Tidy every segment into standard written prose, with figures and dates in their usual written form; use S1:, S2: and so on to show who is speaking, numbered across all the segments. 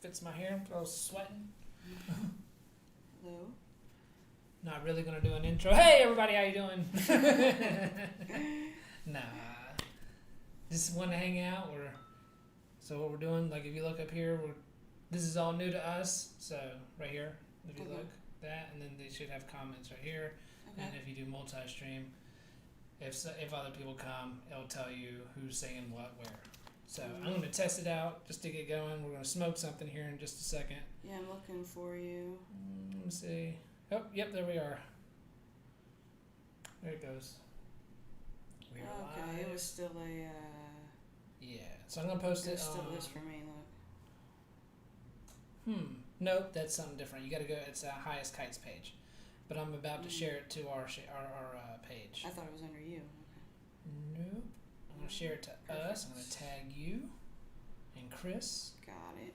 S1: fits my hair. I was sweating.
S2: Hello.
S1: Not really gonna do an intro. Hey everybody, how you doing? Nah, just want to hang out. So what we're doing, like if you look up here, this is all new to us. So right here, if you look that, and then they should have comments right here.
S2: Okay.
S1: And if you do multi-stream, if other people come, it'll tell you who's saying what where. So I'm gonna test it out just to get going. We're gonna smoke something here in just a second.
S2: Yeah, I'm looking for you.
S1: Let me see. Oh, yep, there we are. There it goes. We are
S2: Okay,
S1: live.
S2: it was still a.
S1: Yeah, so I'm gonna post
S2: It
S1: it.
S2: was still this for me. Look.
S1: Nope, that's something different. You gotta go. It's a highest kites page, but I'm about to share it to our page.
S2: I thought it was under you.
S1: Nope. I'm gonna share it to us. I'm gonna tag you and Chris.
S2: Got it.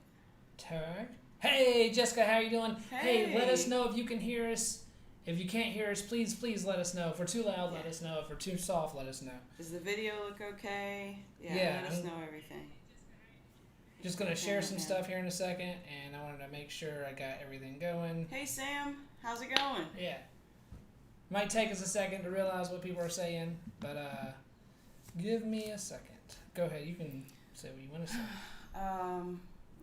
S1: Tag. Hey Jessica, how you doing?
S2: Hey,
S1: let us know if you can hear us. If you can't hear us, please let us know. If we're too loud, let us know. If we're too soft, let us know.
S2: Does the video look okay?
S1: Yeah,
S2: let us know everything.
S1: Just gonna share some stuff here in a second, and I wanted to make sure I got everything going.
S2: Hey Sam, how's it going?
S1: Yeah. Might take us a second to realize what people are saying, but give me a second. Go ahead, you can say what you want to say.
S2: I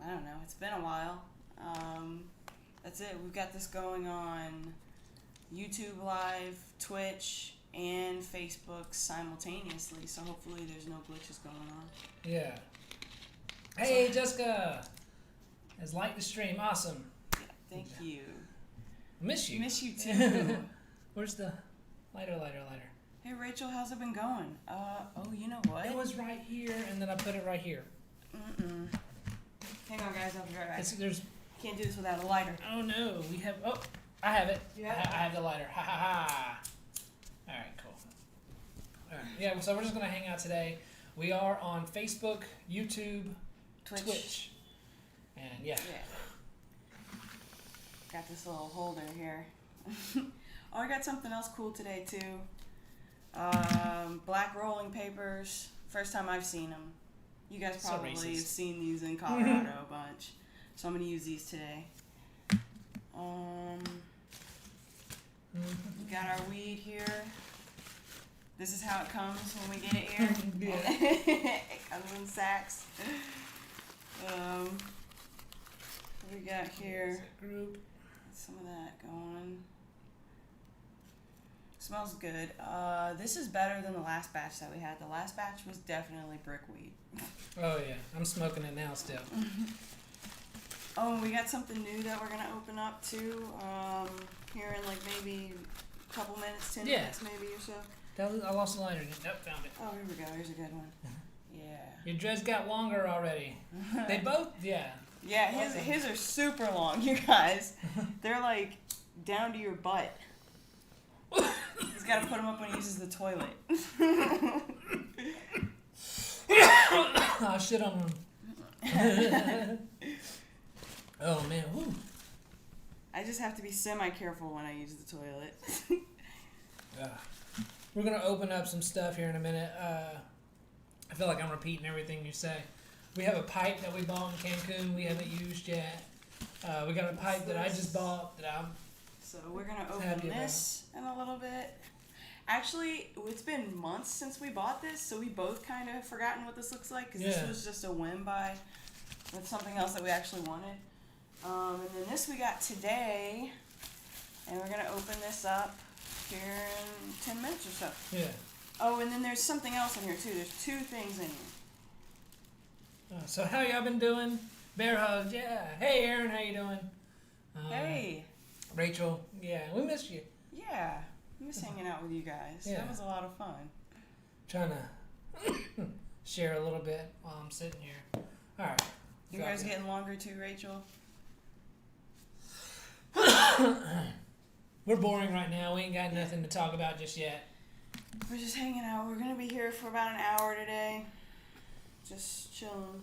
S2: don't know. It's been a while. That's it. We've got this going on YouTube Live, Twitch, and Facebook simultaneously, so hopefully there's no glitches going on.
S1: Yeah. Hey, Jessica! Has liked the stream. Awesome.
S2: Yeah, thank you.
S1: Miss you.
S2: Miss you too.
S1: Where's the lighter?
S2: Hey Rachel, how's it been going? Oh, you know what?
S1: It was right here, and then I put it right here.
S2: Hang on, guys. I'll be right back.
S1: There's.
S2: Can't do this without a lighter.
S1: Oh no, we have. Oh, I have it.
S2: You have it?
S1: I have the lighter. Ha ha ha. All right, cool. All right. Yeah. So we're just gonna hang out today. We are on Facebook, YouTube, Twitch, and yeah.
S2: Got this little holder here. Oh, I got something else cool today too. Black rolling papers. First time I've seen them. You guys
S1: So
S2: probably have
S1: racist.
S2: seen these in Colorado a bunch. So I'm gonna use these today. We got our weed here. This is how it comes when we get it here. It comes in sacks. What we got here?
S1: Group.
S2: Some of that going. Smells good. This is better than the last batch that we had. The last batch was definitely brickweed.
S1: Oh yeah, I'm smoking it now still.
S2: Oh, and we got something new that we're gonna open up too. Here in like maybe a couple minutes, 10 minutes maybe or so.
S1: I lost the lighter. Nope, found it.
S2: Oh, here we go. Here's a good one. Yeah.
S1: Your dreads got longer already. They both, yeah.
S2: Yeah, his are super long, you guys. They're like down to your butt. He's got to put them up when he uses the toilet.
S1: Oh, shit on them. Oh, man. Whew.
S2: I just have to be semi-careful when I use the toilet.
S1: We're going to open up some stuff here in a minute. I feel like I'm repeating everything you say. We have a pipe that we bought in Cancun we haven't used yet. We got a pipe that I just bought that I'm
S2: So we're going to open this in a little bit. Actually, it's been months since we bought this, so we both kind of have forgotten what this looks like, because this was just a whim buy with something else that we actually wanted. And then this we got today, and we're going to open this up here in 10 minutes or so.
S1: Yeah.
S2: Oh, and then there's something else in here, too. There's 2 things in here.
S1: So how y'all been doing? Bear hugs, yeah. Hey, Aaron, how you doing?
S2: Hey.
S1: Rachel, yeah, we missed you.
S2: Yeah. I miss hanging out with you guys.
S1: Yeah.
S2: That was a lot of fun.
S1: Trying to share a little bit while I'm sitting here. All right.
S2: You guys getting longer too, Rachel?
S1: We're boring right now. We ain't got nothing to talk about just yet.
S2: We're just hanging out. We're going to be here for about an hour today. Just chilling.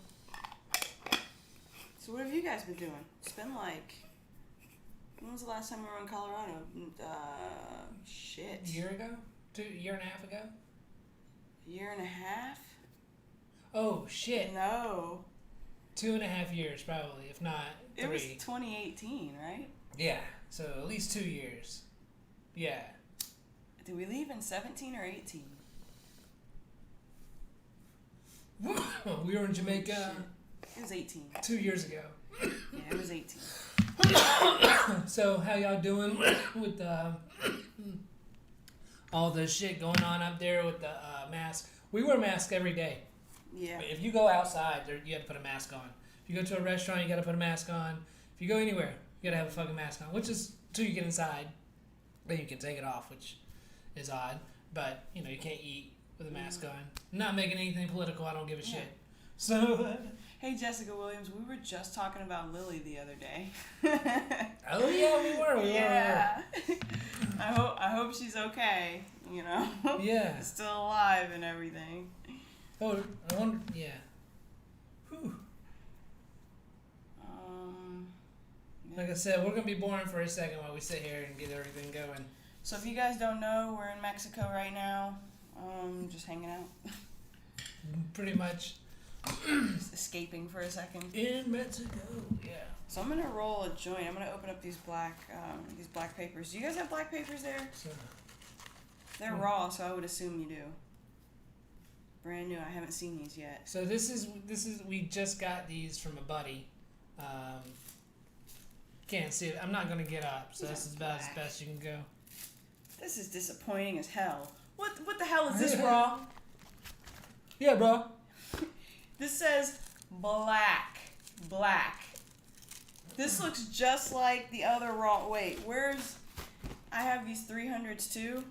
S2: So what have you guys been doing? It's been like... When was the last time we were in Colorado? Shit.
S1: A year ago? A year and a half ago?
S2: A year and a half?
S1: Oh, shit.
S2: No.
S1: 2.5 years, probably, if not 3.
S2: It was 2018, right?
S1: Yeah, so at least 2 years. Yeah.
S2: Did we leave in 17 or 18?
S1: We were in Jamaica.
S2: It was 18.
S1: 2 years ago.
S2: Yeah, it was 18.
S1: So how y'all doing with all the shit going on up there with the mask? We wear masks every day.
S2: Yeah.
S1: If you go outside, you got to put a mask on. If you go to a restaurant, you got to put a mask on. If you go anywhere, you got to have a fucking mask on. Which is until you get inside, then you can take it off, which is odd. But you can't eat with a mask on. I'm not making anything political. I don't give a shit. So.
S2: Hey, Jessica Williams, we were just talking about Lily the other day.
S1: Oh yeah, we were.
S2: Yeah. I hope she's okay.
S1: Yeah.
S2: Still alive and everything.
S1: Oh, I wonder. Yeah. Whew. Like I said, we're gonna be boring for a second while we sit here and get everything going.
S2: So if you guys don't know, we're in Mexico right now. Just hanging out.
S1: Pretty much.
S2: Just escaping for a second.
S1: In Mexico, yeah.
S2: So I'm gonna roll a joint. I'm gonna open up these black papers. Do you guys have black papers there?
S1: So,
S2: They're raw, so I would assume you do. Brand new. I haven't seen these yet.
S1: So this is we just got these from a buddy. Can't see it. I'm not gonna get up, so this is about as best you can go.
S2: This is disappointing as hell. What the hell is this, raw?
S1: Yeah, bro.
S2: This says black. This looks just like the other raw. Wait, I have these 300s too.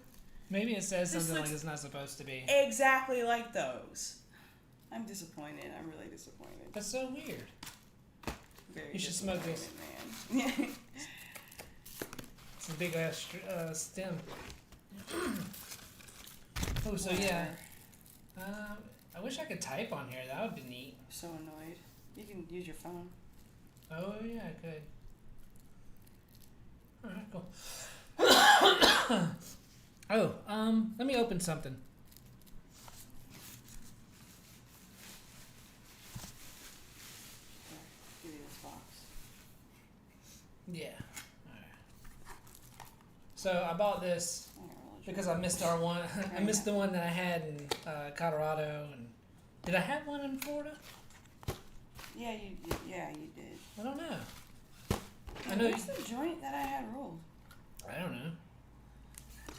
S1: Maybe it says something like it's not supposed to be.
S2: Exactly like those. I'm disappointed. I'm really disappointed.
S1: That's so weird.
S2: Very
S1: You should smoke this.
S2: Man.
S1: It's a big ass stem. Oh, so yeah. I wish I could type on here. That would be neat.
S2: I'm so annoyed. You can use your phone.
S1: Oh yeah, I could. Alright, cool. Let me open something.
S2: Here, give me this box.
S1: Yeah. Alright. So I bought this because I missed our one. I missed the one that I had in Colorado. And did I have one in Florida?
S2: Yeah, you did.
S1: I don't know.
S2: Where's the joint that I had rolled?
S1: I don't know.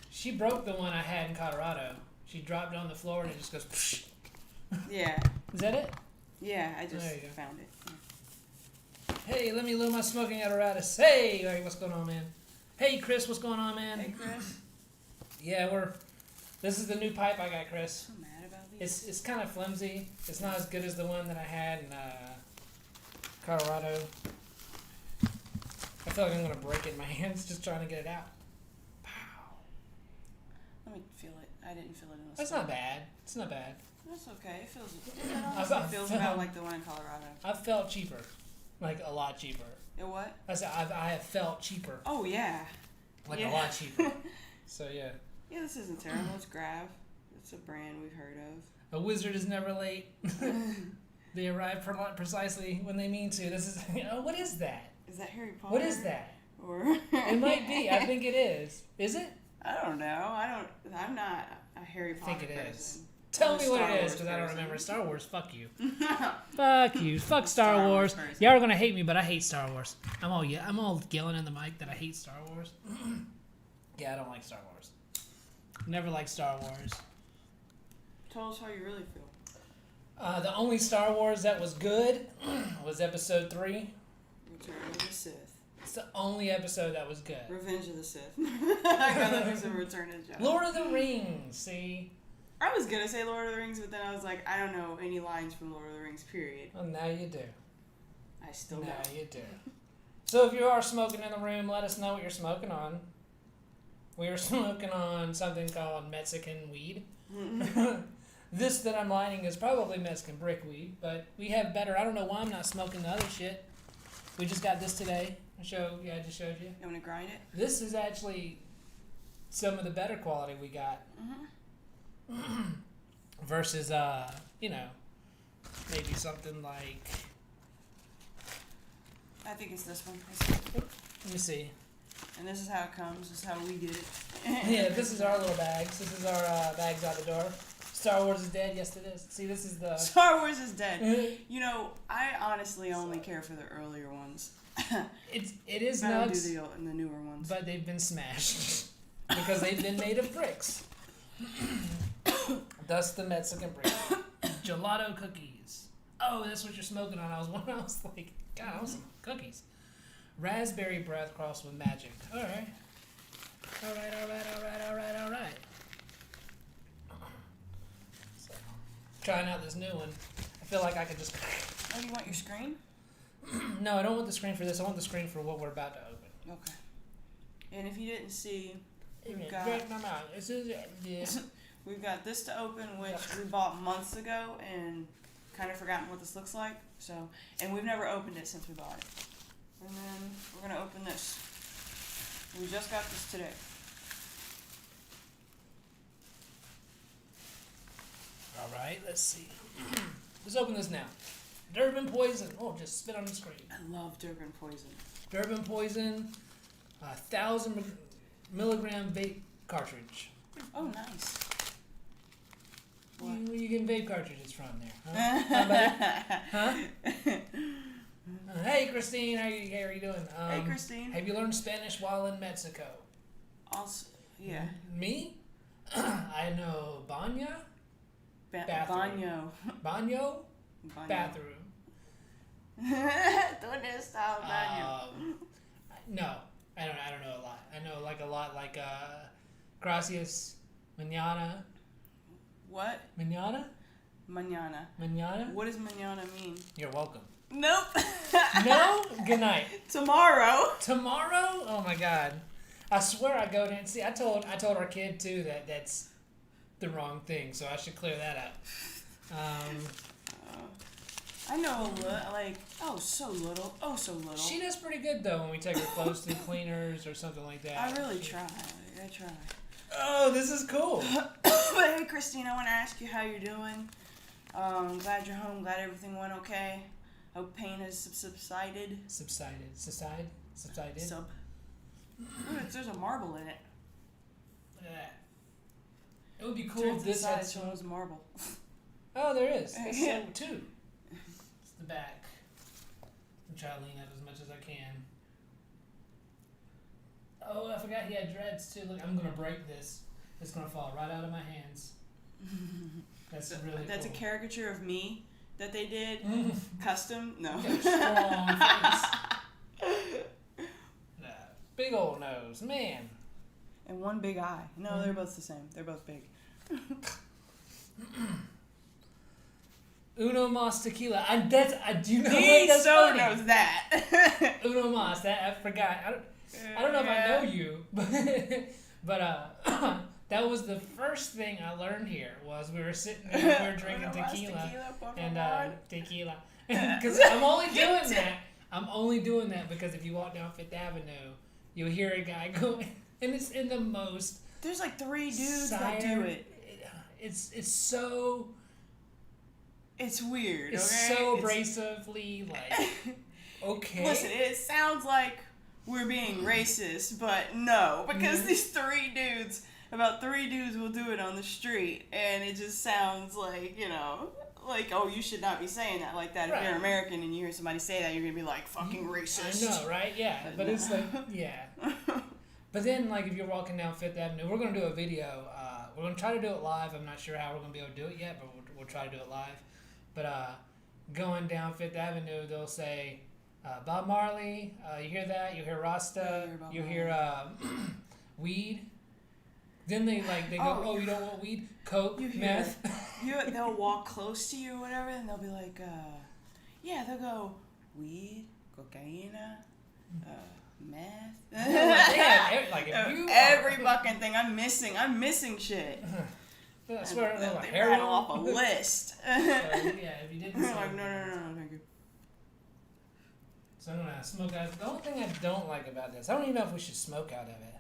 S1: She broke the one I had in Colorado. She dropped it on the floor and it just goes. Psh.
S2: Yeah.
S1: Is that it?
S2: Yeah, I just
S1: There you go.
S2: found it. Yeah.
S1: Hey, let me load my smoking apparatus. Hey, what's going on, man? Hey, Chris, what's going on, man?
S2: Hey, Chris.
S1: Yeah, this is the new pipe I got, Chris.
S2: I'm so mad about these.
S1: It's kind of flimsy. It's not as good as the one that I had in Colorado. I feel like I'm gonna break it in my hands just trying to get it out. Pow.
S2: Let me feel it. I didn't feel it in the
S1: That's not bad. It's not bad.
S2: That's okay. It feels about like the one in Colorado.
S1: I've felt cheaper, like a lot cheaper.
S2: It what?
S1: I said I have felt cheaper,
S2: Oh yeah.
S1: like a lot cheaper. So yeah.
S2: Yeah, this isn't terrible. It's Grav. It's a brand we've heard of.
S1: A wizard is never late. They arrive precisely when they mean to. This is. What is that?
S2: Is that Harry Potter?
S1: What is that?
S2: Or
S1: It might be. I think it is. Is it?
S2: I don't know. I'm not a Harry Potter
S1: think it
S2: person.
S1: is. Tell
S2: I'm a
S1: me what
S2: Star
S1: it is,
S2: Wars
S1: because I don't
S2: person.
S1: remember. Star Wars, fuck you. Fuck you. Fuck Star
S2: Star
S1: Wars.
S2: Wars person.
S1: Y'all are gonna hate me, but I hate Star Wars. I'm all yelling in the mic that I hate Star Wars. Yeah, I don't like Star Wars. Never liked Star Wars.
S2: Tell us how you really feel.
S1: The only Star Wars that was good was Episode 3.
S2: Return of the Sith.
S1: It's the only episode that was good.
S2: Revenge of the Sith. I got that was a Return of the Jedi.
S1: Lord of the Rings. See.
S2: I was gonna say Lord of the Rings, but then I was like, I don't know any lines from Lord of the Rings. Period.
S1: Well, now you do.
S2: I still
S1: Now
S2: don't.
S1: you do. So if you are smoking in the room, let us know what you're smoking on. We are smoking on something called Mexican weed. This that I'm lighting is probably Mexican brickweed, but we have better. I don't know why I'm not smoking the other shit. We just got this today. I just showed you.
S2: You want to grind it?
S1: This is actually some of the better quality we got. Versus, maybe something like
S2: I think it's this one.
S1: Let me see.
S2: And this is how it comes. This is how we get it.
S1: Yeah, this is our little bags. This is our bags out the door. Star Wars is dead. Yes, it is. See, this is the...
S2: Star Wars is dead. You know, I honestly only care for the earlier ones.
S1: It is
S2: I don't
S1: nuts.
S2: do the newer ones.
S1: But they've been smashed. Because they've been made of bricks. Thus the Mexican brick. Gelato cookies. Oh, that's what you're smoking on. I was like, God, I want some cookies. Raspberry breath crossed with magic. All right. So, trying out this new one. I feel like I could just...
S2: Oh, you want your screen?
S1: No, I don't want the screen for this. I want the screen for what we're about to open.
S2: Okay. And if you didn't see, we've
S1: Break
S2: got...
S1: my mouth.
S2: We've got this to open, which we bought months ago and kind of forgotten what this looks like. So, and we've never opened it since we bought it. And then we're gonna open this. We just got this today.
S1: All right, let's see. Let's open this now. Durban Poison. Oh, just spit on the screen.
S2: I love Durban Poison.
S1: Durban Poison, 1,000 milligram vape cartridge.
S2: Oh, nice.
S1: Where you getting vape cartridges from there? Huh? Hey, Christine. How are you doing?
S2: Hey, Christine.
S1: Have you learned Spanish while in Mexico?
S2: Also, yeah.
S1: Me? I know baño.
S2: Baño.
S1: Baño? Bathroom.
S2: ¿Dónde está el baño?
S1: No, I don't know a lot. I know like a lot like gracias, mañana.
S2: What?
S1: Mañana?
S2: Mañana.
S1: Mañana?
S2: What does mañana mean?
S1: You're welcome.
S2: Nope.
S1: No? Good night.
S2: Tomorrow.
S1: Tomorrow? Oh my God. I swear I go there and see. I told our kid too that that's the wrong thing, so I should clear that up.
S2: I know a little, like, so little.
S1: She does pretty good though when we take her clothes to the cleaners or something like that.
S2: I really try. I try.
S1: Oh, this is cool.
S2: But hey, Christine, I want to ask you how you're doing. Glad you're home. Glad everything went okay. Hope pain has subsided.
S1: Subsided.
S2: Ooh, there's a marble in it.
S1: Look at that. It would be cool
S2: Turn
S1: if
S2: to the
S1: this
S2: side
S1: had
S2: so there's marble.
S1: Oh, there is. It's so two. It's the back. I'm trying to lean up as much as I can. Oh, I forgot he had dreads too. Look, I'm gonna break this. It's gonna fall right out of my hands. That's really
S2: That's
S1: cool.
S2: a caricature of me that they did. Custom? No.
S1: Got a strong face. Big old nose, man.
S2: And one big eye. No, they're both the same. They're both big.
S1: Uno Mas Tequila. I do you know
S2: He
S1: what that's
S2: so
S1: funny.
S2: knows that.
S1: Uno Mas. I forgot. I don't know if I know you, but that was the first thing I learned here. Was we were sitting there, we were drinking tequila and tequila. Because I'm only doing that. I'm only doing that because if you walk down Fifth Avenue, you'll hear a guy going, and it's in the most.
S2: There's like 3 dudes that do it.
S1: It's so.
S2: It's weird.
S1: It's
S2: okay?
S1: so abrasively like. Okay.
S2: Listen, it sounds like we're being racist, but no, because these 3 dudes, about 3 dudes will do it on the street, and it just sounds like, like, oh, you should not be saying that like that. If you're American and you hear somebody say that, you're gonna be like, fucking racist.
S1: I know, right? Yeah, but it's like, yeah. But then, like, if you're walking down Fifth Avenue, we're gonna do a video. We're gonna try to do it live. I'm not sure how we're gonna be able to do it yet, but we'll try to do it live. But going down Fifth Avenue, they'll say, Bob Marley, you hear that? You hear Rasta, you hear weed. Then they go, oh, you don't want weed? Coke, meth.
S2: They'll walk close to you or whatever, and they'll be like, they'll go, weed, cocaina, meth. Every fucking thing. I'm missing shit.
S1: I swear,
S2: they rattle off a list.
S1: So, yeah, if you didn't say
S2: like, no, thank you.
S1: So I'm gonna smoke out. The only thing I don't like about this, I don't even know if we should smoke out of it.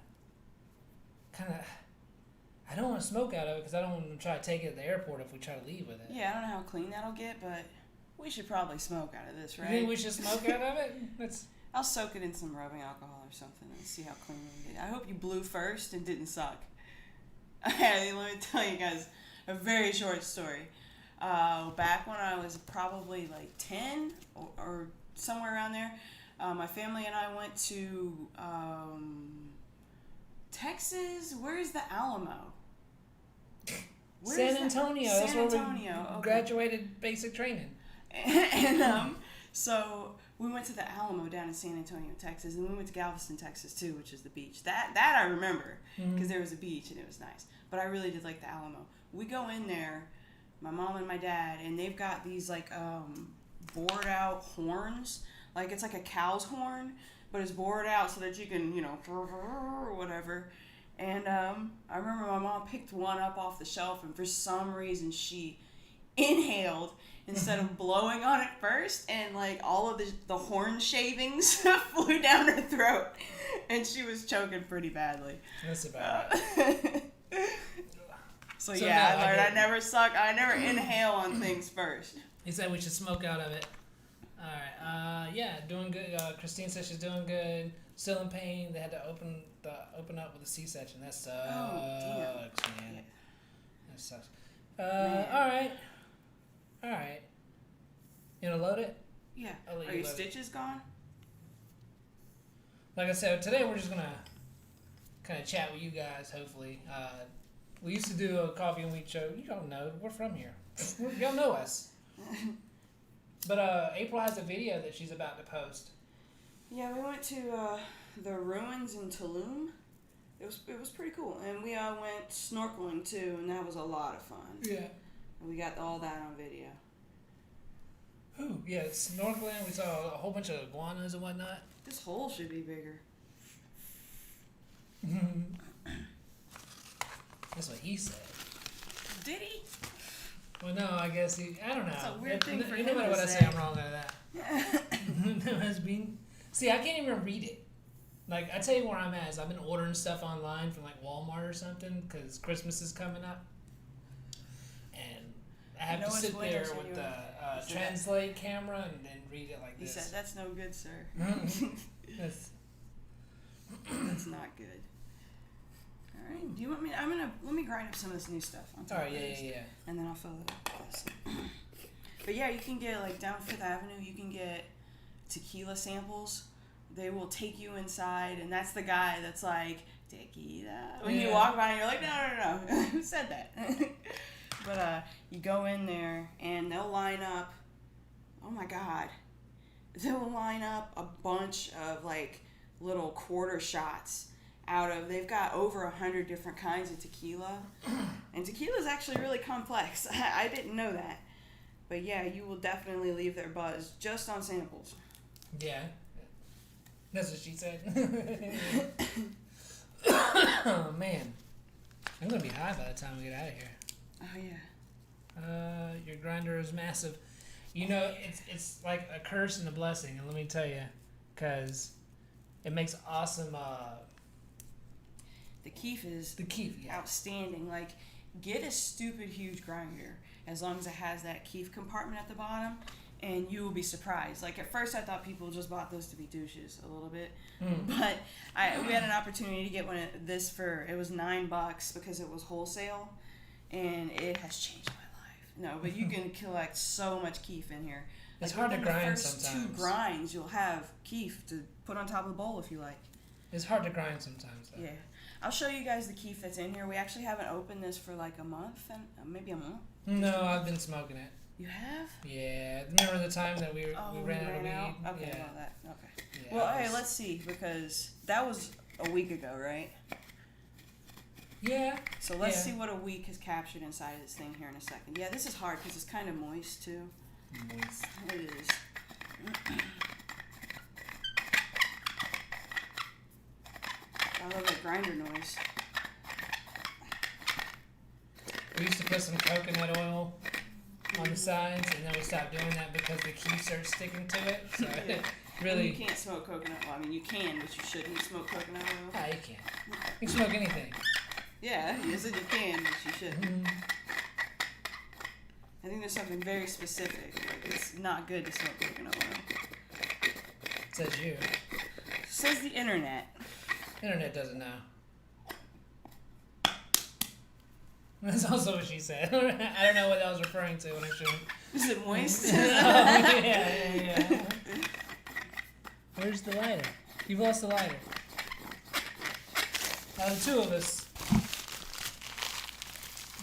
S1: I don't want to smoke out of it because I don't want to try to take it at the airport if we try to leave with it.
S2: Yeah, I don't know how clean that'll get, but we should probably smoke out of this, right?
S1: You think we should smoke out of it?
S2: I'll soak it in some rubbing alcohol or something and see how clean we get. I hope you blew first and didn't suck. Let me tell you guys a very short story. Back when I was probably like 10 or somewhere around there, my family and I went to Texas. Where's the Alamo?
S1: San Antonio. That's where we
S2: Okay.
S1: graduated basic training.
S2: And so we went to the Alamo down in San Antonio, Texas, and we went to Galveston, Texas too, which is the beach. That I remember because there was a beach and it was nice. But I really did like the Alamo. We go in there, my mom and my dad, and they've got these like bored out horns. Like it's like a cow's horn, but it's bored out so that you can, or whatever. And I remember my mom picked one up off the shelf, and for some reason she inhaled instead of blowing on it first, and like all of the horn shavings flew down her throat, and she was choking pretty badly.
S1: That's about
S2: So yeah, I learned I never inhale on things first.
S1: He said we should smoke out of it. Alright, yeah, doing good. Christine says she's doing good. Still in pain. They had to open up with a C-section. That sucks, man.
S2: Yeah.
S1: That sucks. Alright. You gonna load it?
S2: Yeah.
S1: I'll let
S2: Are
S1: you
S2: your
S1: load it.
S2: stitches gone?
S1: Like I said, today we're just gonna kind of chat with you guys, hopefully. We used to do a coffee and wheat show. You don't know. We're from here. Y'all know us. But April has a video that she's about to post.
S2: Yeah, we went to the ruins in Tulum. It was pretty cool, and we went snorkeling too, and that was a lot of fun.
S1: Yeah.
S2: And we got all that on video.
S1: Ooh, yeah, snorkeling. We saw a whole bunch of iguanas and whatnot.
S2: This hole should be bigger.
S1: That's what he said.
S2: Did he?
S1: Well, no, I guess I don't know.
S2: That's a weird thing for
S1: no
S2: him
S1: matter
S2: to
S1: what I
S2: say.
S1: say, I'm wrong out of that. See, I can't even read it. Like, I tell you where I'm at is I've been ordering stuff online from like Walmart or something because Christmas is coming up, and I have to sit there with the translate camera and read it like this.
S2: He said, "That's no good, sir."
S1: That's
S2: not good. All right. Do you want me? Let me grind up some of this new stuff.
S1: all right. Yeah.
S2: And then I'll fill it up with this. But yeah, you can get like down Fifth Avenue. You can get tequila samples. They will take you inside, and that's the guy that's like tequila. When you walk by, and you're like, no. Who said that? But you go in there, and they'll line up. Oh my God, they'll line up a bunch of like little quarter shots out of. They've got over 100 different kinds of tequila, and tequila is actually really complex. I didn't know that, but yeah, you will definitely leave their buzz just on samples.
S1: Yeah. That's what she said. Oh, man. I'm going to be high by the time we get out of here.
S2: Oh, yeah.
S1: Your grinder is massive. You know, it's like a curse and a blessing, and let me tell you, because it makes awesome...
S2: the keef is
S1: yeah.
S2: outstanding. Like, get a stupid huge grinder as long as it has that keef compartment at the bottom, and you will be surprised. Like, at first I thought people just bought those to be douches a little bit, but we had an opportunity to get one of this it was $9 because it was wholesale, and it has changed my life. No, but you can collect so much keef in here.
S1: It's
S2: like,
S1: hard to grind
S2: the first
S1: sometimes.
S2: 2 grinds, you'll have keef to put on top of the bowl if you like.
S1: It's hard to grind sometimes, though.
S2: Yeah. I'll show you guys the keef that's in here. We actually haven't opened this for like a month, and maybe a month.
S1: No, I've been smoking it.
S2: You have?
S1: Yeah. Remember the time that we ran out of weed?
S2: Okay,
S1: Yeah.
S2: Okay.
S1: Yeah,
S2: Well, hey, let's see, because that was a week ago, right?
S1: Yeah.
S2: So let's see what a week has captured inside of this thing here in a second. Yeah, this is hard because it's kind of moist too.
S1: Moist.
S2: It is. I love that grinder noise.
S1: We used to put some coconut oil on the sides, and then we stopped doing that because the key starts sticking to it. So it really...
S2: And you can't smoke coconut oil. I mean, you can, but you shouldn't smoke coconut oil.
S1: Ah, you can't. You can smoke anything.
S2: Yeah, you said you can, but you shouldn't. I think there's something very specific. Like, it's not good to smoke coconut oil.
S1: Says you.
S2: Says the internet.
S1: Internet doesn't know. That's also what she said. I don't know what I was referring to when I showed.
S2: Is it moist?
S1: Oh, yeah. Where's the lighter? You've lost the lighter. Out of the two of us,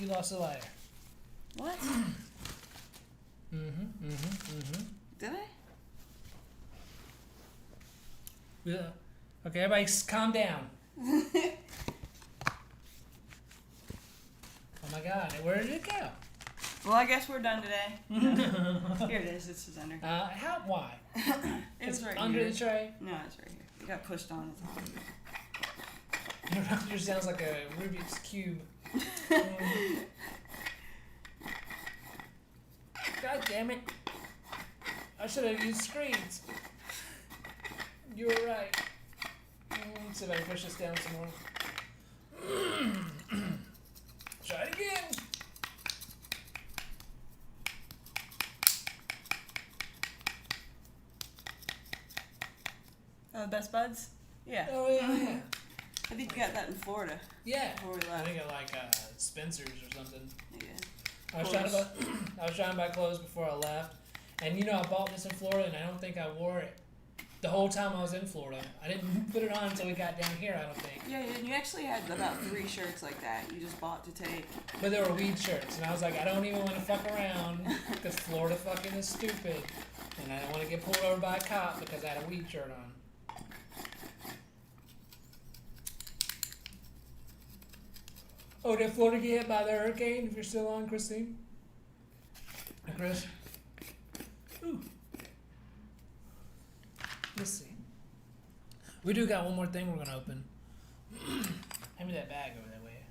S1: you lost the lighter.
S2: What? Did I?
S1: Yeah. Okay, everybody calm down. Oh my god, where did it go?
S2: Well, I guess we're done today. Here it is. It's under.
S1: Why?
S2: It was right
S1: under
S2: here.
S1: the tray?
S2: No, it's right here. It got pushed on.
S1: Yours sounds like a Rubik's Cube. God damn it. I should have used screens. You were right. Let's see if I can push this down some more. Try it again.
S2: Best Buds? Yeah.
S1: Oh, yeah.
S2: I think you got that in Florida.
S1: Yeah.
S2: Before we
S1: I
S2: left.
S1: think I like Spencer's or something.
S2: Yeah.
S1: I was trying to buy clothes before I left. And I bought this in Florida and I don't think I wore it the whole time I was in Florida. I didn't put it on until we got down here, I don't think.
S2: Yeah, and you actually had about 3 shirts like that you just bought to take.
S1: But they were weed shirts, and I was like, I don't even want to fuck around because Florida fucking is stupid. And I don't want to get pulled over by a cop because I had a weed shirt on. Oh, did Florida get hit by the hurricane? If you're still on, Christine? Chris? Ooh. Let's see. We do got one more thing we're gonna open. Hand me that bag over that way.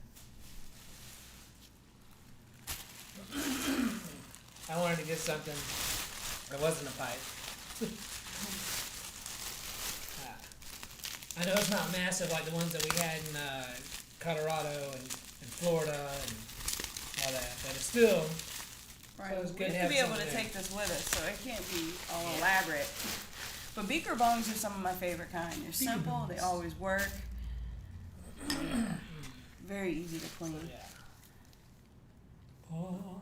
S1: I wanted to get something that wasn't a pipe. I know it's not massive like the ones that we had in Colorado and Florida and all that, but it's still.
S2: Right.
S1: So it's good
S2: we
S1: to
S2: have to
S1: have
S2: be able to
S1: something
S2: take this with us, so it can't be all elaborate. But beaker bongs are some of my favorite kind. They're simple, they always work. Very easy to clean.
S1: So, yeah. Oh.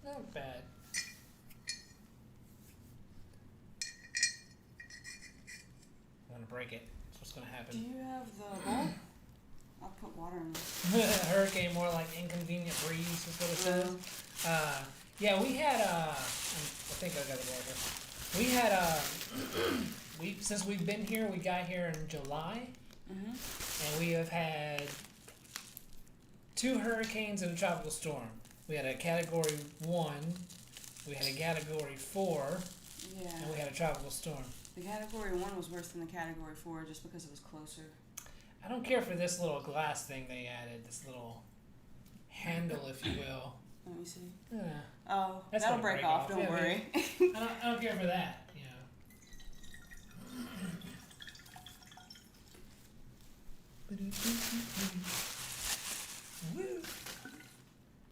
S1: Not bad. I'm gonna break it. That's what's gonna
S2: Do
S1: happen.
S2: you have the bowl? I'll put water in there.
S1: Hurricane, more like inconvenient breeze is what it says. Yeah, we had I think I got the water. We had since we've been here, we got here in July, and we have had 2 hurricanes and a tropical storm. We had a Category 1, we had a Category 4, and we had a tropical storm.
S2: The Category 1 was worse than the Category 4 just because it was closer.
S1: I don't care for this little glass thing they added, this little handle, if you will.
S2: Let me see.
S1: Yeah.
S2: Oh,
S1: That's
S2: that'll
S1: gonna
S2: break off, don't
S1: Yeah,
S2: worry.
S1: I don't care for that, Woo.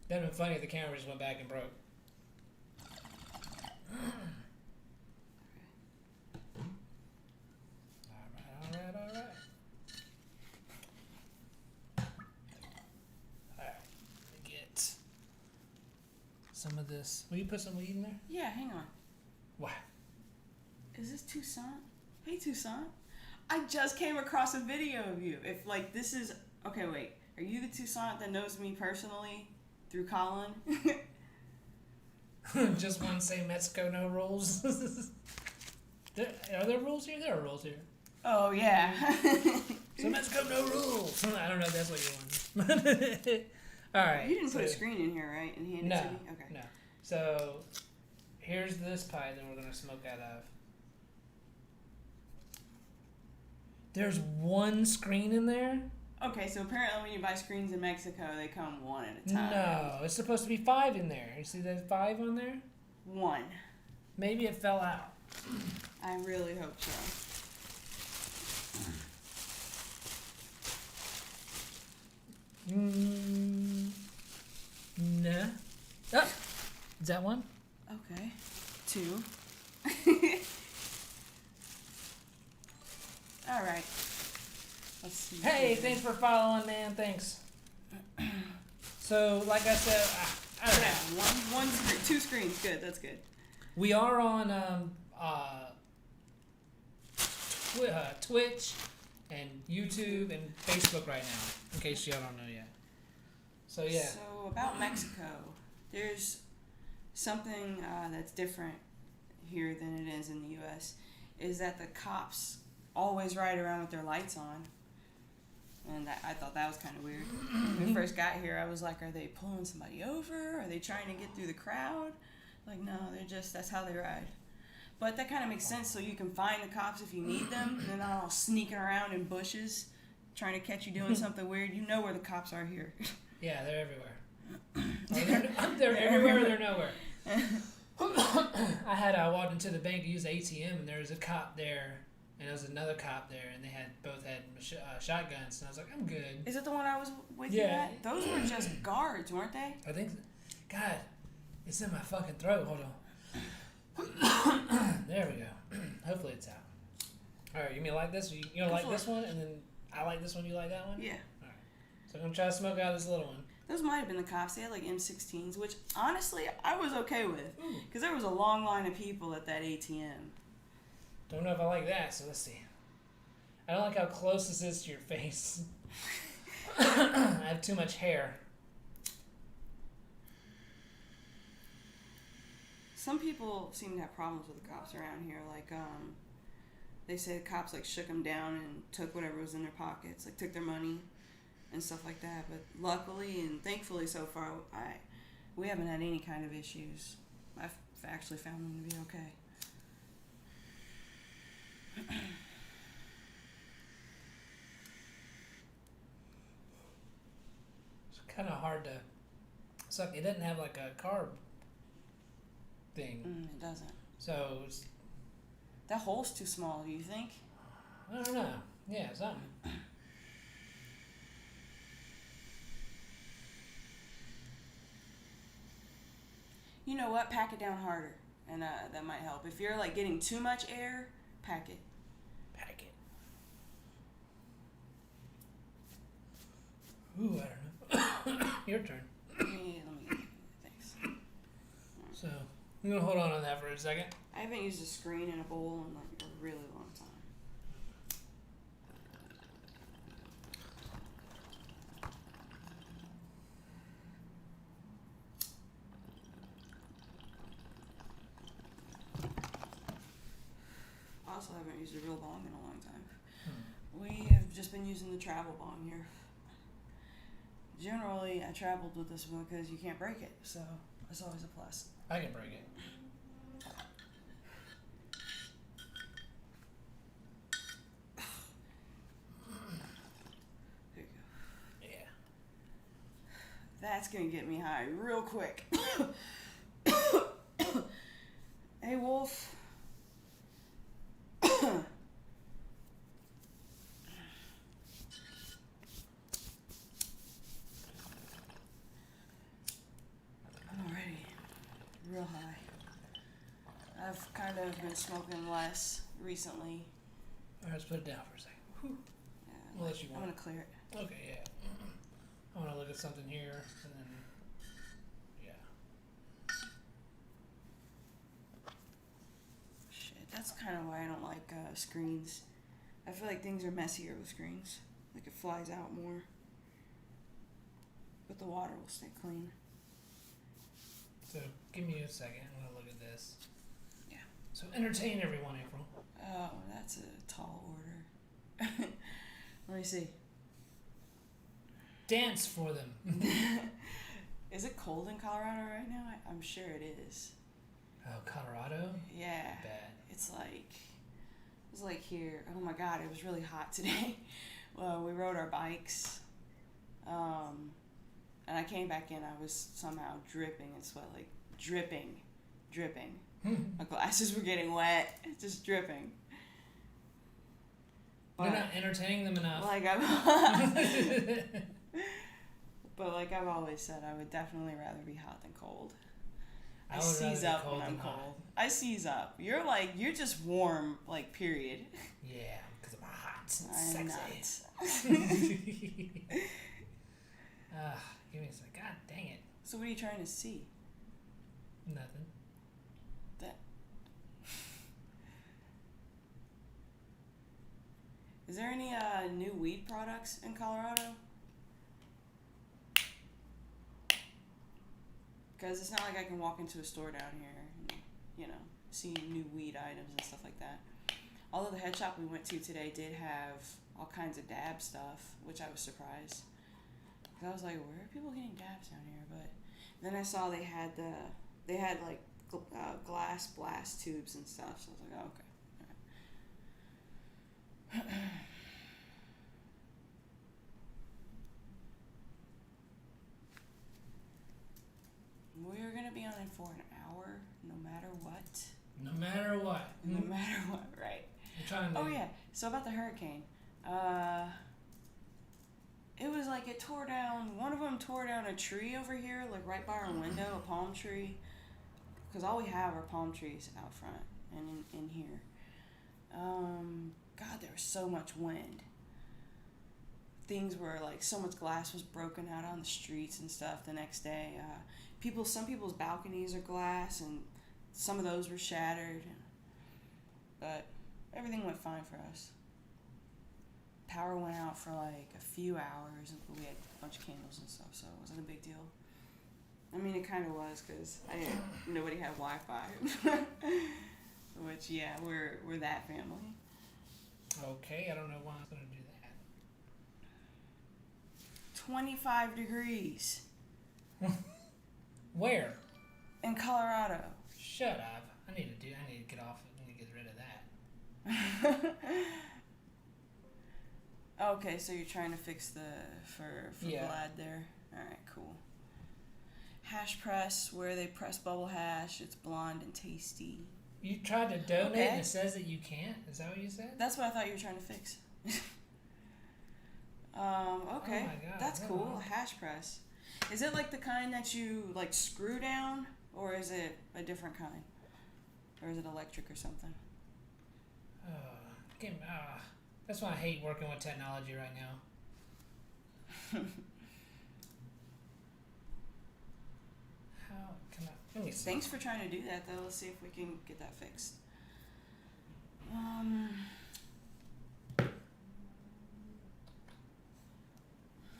S1: That'd been funny if the camera just went back and broke. Alright. Alright, let me get some of this. Will you put some weed in there?
S2: Yeah, hang on.
S1: What?
S2: Is this Toussaint? Hey, Toussaint. I just came across a video of you. If, this is... Okay, wait. Are you the Toussaint that knows me personally through Colin?
S1: Just one say Mexico, no rules. Are there rules here? There are rules here.
S2: Oh, yeah.
S1: So Mexico, no rules. I don't know if that's what you want. Alright.
S2: You didn't put a screen in here, right? And hand it to me? Okay.
S1: No. So, here's this pipe that we're going to smoke out of. There's one screen in there?
S2: Okay, so apparently when you buy screens in Mexico, they come one at a time.
S1: No, it's supposed to be 5 in there. You see that 5 on there?
S2: 1.
S1: Maybe it fell out.
S2: I really hope so.
S1: No. Oh, is that one?
S2: Okay. 2.
S1: Hey, thanks for following, man. Thanks. So, like I said, I don't know.
S2: One screen, 2 screens. Good. That's good.
S1: We are on Twitch and YouTube and Facebook right now, in case y'all don't know yet. So, yeah.
S2: So, about Mexico, there's something that's different here than it is in the U.S. is that the cops always ride around with their lights on. And I thought that was kind of weird. When we first got here, I was like, are they pulling somebody over? Are they trying to get through the crowd? Like, no, that's how they ride. But that kind of makes sense, so you can find the cops if you need them. They're not all sneaking around in bushes trying to catch you doing something weird. You know where the cops are here.
S1: Yeah, they're everywhere. They're everywhere or they're nowhere. I walked into the bank to use the ATM, and there was a cop there. And there was another cop there, and they both had shotguns. And I was like, I'm good.
S2: Is it the one I was with you at? Those were just guards, weren't they?
S1: I think. God, it's in my fucking throat. Hold on. There we go. Hopefully it's out. All right, you mean like this? You gonna like this one, and then I like this one. You like that one?
S2: Yeah.
S1: All right. So I'm gonna try to smoke out this little one.
S2: Those might have been the cops. They had like M16s, which honestly I was okay with, because there was a long line of people at that ATM.
S1: Don't know if I like that, so let's see. I don't like how close this is to your face. I have too much hair.
S2: Some people seem to have problems with the cops around here. Like, they say the cops like shook them down and took whatever was in their pockets, like took their money and stuff like that. But luckily and thankfully so far, we haven't had any kind of issues. I've actually found them to be okay.
S1: It's kind of hard to suck. It doesn't have like a carb thing.
S2: It doesn't.
S1: So
S2: that hole's too small. Do you think?
S1: I don't know. Yeah, something.
S2: You know what? Pack it down harder, and that might help. If you're like getting too much air, pack it.
S1: Pack it. Ooh, I don't know. Your turn.
S2: Let me get it. Thanks.
S1: So, I'm going to hold on that for a second.
S2: I haven't used a screen in a bowl in like a really long time. I also haven't used a real bong in a long time. We have just been using the travel bong here. Generally, I traveled with this one because you can't break it, so it's always a plus.
S1: I can break it.
S2: There you go.
S1: Yeah.
S2: That's gonna get me high real quick. Hey, Wolf. Real high. I've kind of been smoking less recently.
S1: Alright, let's put it down for a second. Whew.
S2: Yeah,
S1: Unless you want.
S2: I'm gonna clear it.
S1: Okay, yeah. I want to look at something here, and then, yeah.
S2: Shit, that's kind of why I don't like screens. I feel like things are messier with screens. Like it flies out more. But the water will stay clean.
S1: So, give me a second. I'm going to look at this.
S2: Yeah.
S1: So, entertain everyone, April.
S2: Oh, that's a tall order. Let me see.
S1: Dance for them.
S2: Is it cold in Colorado right now? I'm sure it is.
S1: Oh, Colorado?
S2: Yeah.
S1: Bad.
S2: It's like here. Oh my God, it was really hot today. Well, we rode our bikes. And I came back in, I was somehow dripping in sweat, like dripping. My glasses were getting wet, just dripping. But,
S1: you're not entertaining them enough.
S2: Like But like I've always said, I would definitely rather be hot than cold. I seize up when I'm cold. I seize up. You're just warm, like, period.
S1: Yeah, because I'm hot and sexy. Give me a second. God dang it.
S2: So what are you trying to see?
S1: Nothing.
S2: Is there any new weed products in Colorado? Because it's not like I can walk into a store down here and, see new weed items and stuff like that. Although the head shop we went to today did have all kinds of dab stuff, which I was surprised. Because I was like, where are people getting dabs down here? But then I saw they had like glass blast tubes and stuff. So I was like, oh, okay. We're gonna be on it for an hour, no matter what.
S1: No matter what.
S2: No matter what, right?
S1: We're trying to.
S2: Oh yeah. So about the hurricane, it was like it tore down. One of them tore down a tree over here, like right by our window, a palm tree. Because all we have are palm trees out front and in here. God, there was so much wind. Things were like, so much glass was broken out on the streets and stuff the next day. Some people's balconies are glass, and some of those were shattered. But everything went fine for us. Power went out for like a few hours, and we had a bunch of candles and stuff, so it wasn't a big deal. I mean, it kind of was, because nobody had Wi-Fi. Which, yeah, we're that family.
S1: Okay, I don't know why I was going to do that.
S2: 25 degrees.
S1: Where?
S2: In Colorado.
S1: Shut up. I need to get off. I need to get rid of that.
S2: Okay, so you're trying to fix for
S1: yeah.
S2: Vlad there. All right, cool. Hash press, where they press bubble hash. It's blonde and tasty.
S1: You tried to donate and it says that you can't? Is that what you said?
S2: That's what I thought you were trying to fix. Okay.
S1: Oh my God,
S2: that's cool. A hash press. Is it like the kind that you like screw down, or is it a different kind? Or is it electric or something?
S1: That's why I hate working with technology right now. How can I? Let me see.
S2: Thanks for trying to do that, though. Let's see if we can get that fixed.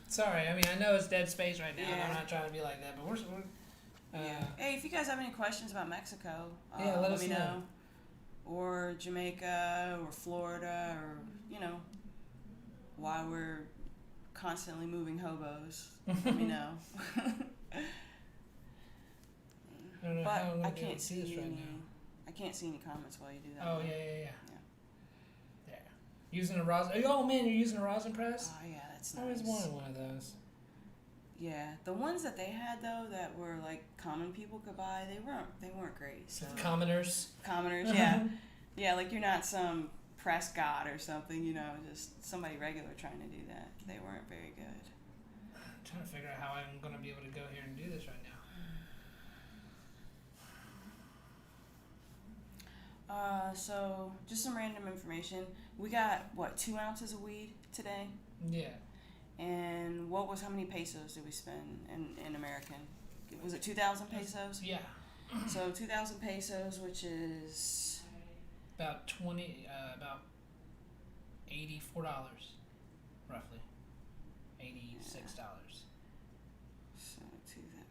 S1: Sorry, I mean, I know it's dead space right now, and I'm not trying to be like that, but we're
S2: yeah. Hey, if you guys have any questions about Mexico,
S1: let us
S2: me know. Or Jamaica, or Florida, or, why we're constantly moving hobos. Let me know.
S1: I don't know
S2: but
S1: how I'm
S2: I
S1: going
S2: can't
S1: to
S2: see
S1: this
S2: any.
S1: right now.
S2: I can't see any comments while you do that.
S1: Oh yeah. There. Using a rosin. Oh man, you're using a rosin press?
S2: Oh yeah, that's nice.
S1: I always wanted one of those.
S2: Yeah, the ones that they had though that were like common people could buy, they weren't great. So.
S1: Commoners.
S2: Commoners, yeah, yeah. Like you're not some press god or something, just somebody regular trying to do that. They weren't very good.
S1: I'm trying to figure out how I'm going to be able to go here and do this right now.
S2: So just some random information. We got 2 ounces of weed today?
S1: Yeah.
S2: And how many pesos did we spend in American? Was it 2,000 pesos?
S1: Yeah.
S2: So 2,000 pesos, which is
S1: about about $84, roughly. $86.
S2: So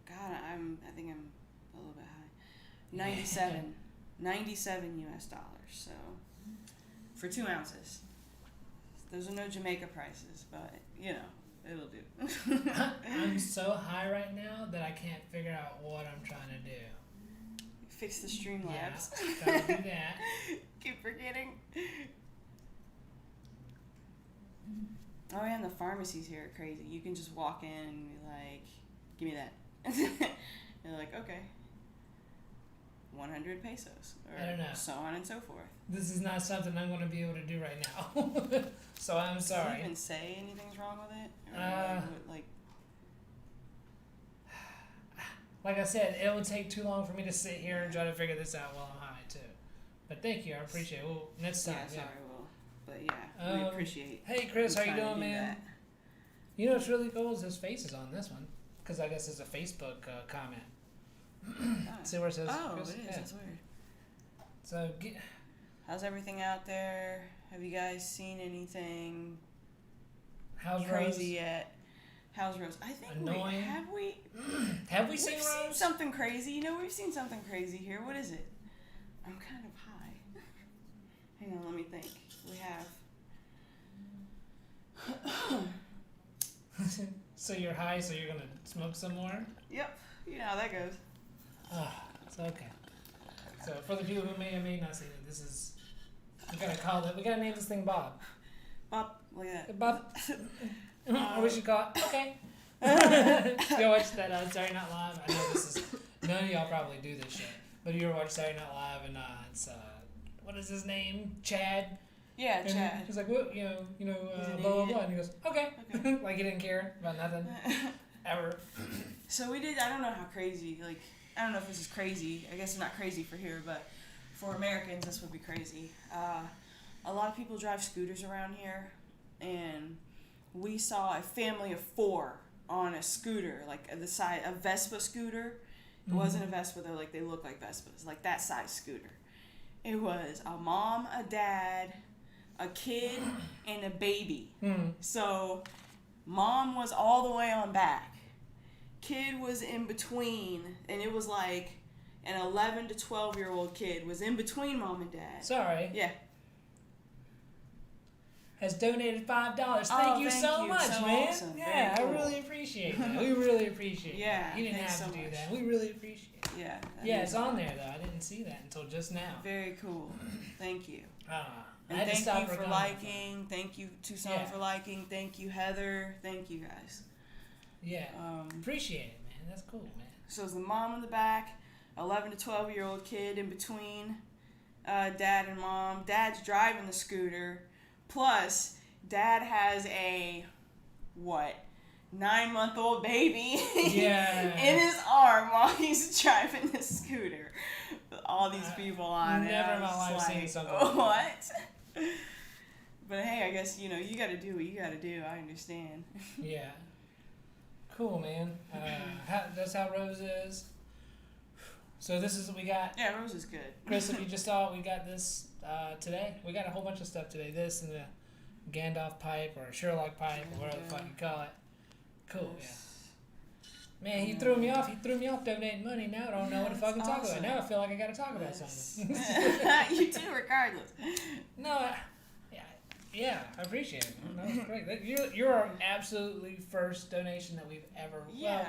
S2: God, I think I'm a little bit high. 97 US dollars. So for 2 ounces. Those are no Jamaica prices, but it'll do.
S1: I'm so high right now that I can't figure out what I'm trying to do.
S2: Fix the Streamlabs.
S1: Yeah, gotta do that.
S2: Keep forgetting. Oh yeah, and the pharmacies here are crazy. You can just walk in and be like, "Give me that." You're like, "Okay." 100 pesos. Or
S1: I don't know.
S2: So on and so forth.
S1: This is not something I'm going to be able to do right now. So I'm sorry.
S2: Does it even say anything's wrong with it? Or
S1: like I said, it would take too long for me to sit here and try to figure this out while I'm high too. But thank you, I appreciate it. Well, next time.
S2: Yeah, sorry, Will. But yeah, we appreciate.
S1: Hey Chris, how you doing,
S2: do
S1: man?
S2: that.
S1: You know what's really cool is his face is on this one, because I guess it's a Facebook comment. See where it says?
S2: Oh,
S1: Chris?
S2: it is.
S1: Yeah.
S2: That's weird.
S1: So,
S2: How's everything out there? Have you guys seen anything
S1: how's
S2: crazy
S1: Rose?
S2: yet? How's Rose? I think
S1: Annoying.
S2: have we
S1: We've
S2: seen
S1: Rose?
S2: something crazy? You know, we've seen something crazy here. What is it? I'm kind of high. Hang on, let me think. We have.
S1: So you're high, so you're gonna smoke some more?
S2: Yep. You know how that goes.
S1: It's okay. So for the people who may or may not see it, this is, we gotta name this thing Bob.
S2: Bob, look at that.
S1: Bob. Or we should call it, okay. You watch that Saturday Night Live? I know this is, none of y'all probably do this shit, but you ever watch Saturday Night Live and it's, what is his name? Chad?
S2: Yeah,
S1: And
S2: Chad.
S1: he's like, what, blah, blah, blah, and he goes, okay. Like he didn't care about nothing, ever.
S2: So we did, I don't know how crazy, like, I don't know if this is crazy. I guess it's not crazy for here, but for Americans, this would be crazy. A lot of people drive scooters around here, and we saw a family of 4 on a scooter, like the size, a Vespa scooter. It wasn't a Vespa, though, like they look like Vespas, like that size scooter. It was a mom, a dad, a kid, and a baby. So mom was all the way on back. Kid was in between, and it was like an 11 to 12-year-old kid was in between mom and dad.
S1: Sorry.
S2: Yeah.
S1: Has donated $5. Thank you so much,
S2: so
S1: man.
S2: awesome.
S1: Yeah,
S2: Very cool.
S1: I really appreciate that. We really appreciate
S2: Yeah,
S1: that. You didn't
S2: thanks
S1: have to
S2: so
S1: do
S2: much.
S1: that. We really appreciate it.
S2: Yeah.
S1: Yeah, it's on there, though. I didn't see that until just now.
S2: Very cool. Thank you.
S1: I
S2: And
S1: had to
S2: thank
S1: stop
S2: you for
S1: recording.
S2: liking. Thank you, Tucson,
S1: Yeah.
S2: for liking. Thank you, Heather. Thank you, guys.
S1: Yeah. Appreciate it, man. That's cool, man.
S2: So it's the mom in the back, 11 to 12-year-old kid in between dad and mom. Dad's driving the scooter. Plus, dad has a, 9-month-old baby
S1: Yeah.
S2: in his arm while he's driving the scooter. With all these people on it.
S1: Never
S2: I
S1: in my
S2: was
S1: life
S2: like,
S1: seen something like that.
S2: What? But hey, I guess, you gotta do what you gotta do. I understand.
S1: Yeah. Cool, man. That's how Rose is. So this is what we got.
S2: Yeah, Rose is good.
S1: Chris, if you just saw it, we got this today. We got a whole bunch of stuff today. This and the Gandalf pipe or Sherlock pipe or whatever the fuck you call it. Cool, yeah. Man, he threw me off. He threw me off donating money. Now I don't know what to fucking talk about. Now I feel like I gotta talk about something.
S2: You do, regardless.
S1: No, yeah, I appreciate it. That was great. You're our absolutely first donation that we've ever.
S2: Yeah.
S1: Well,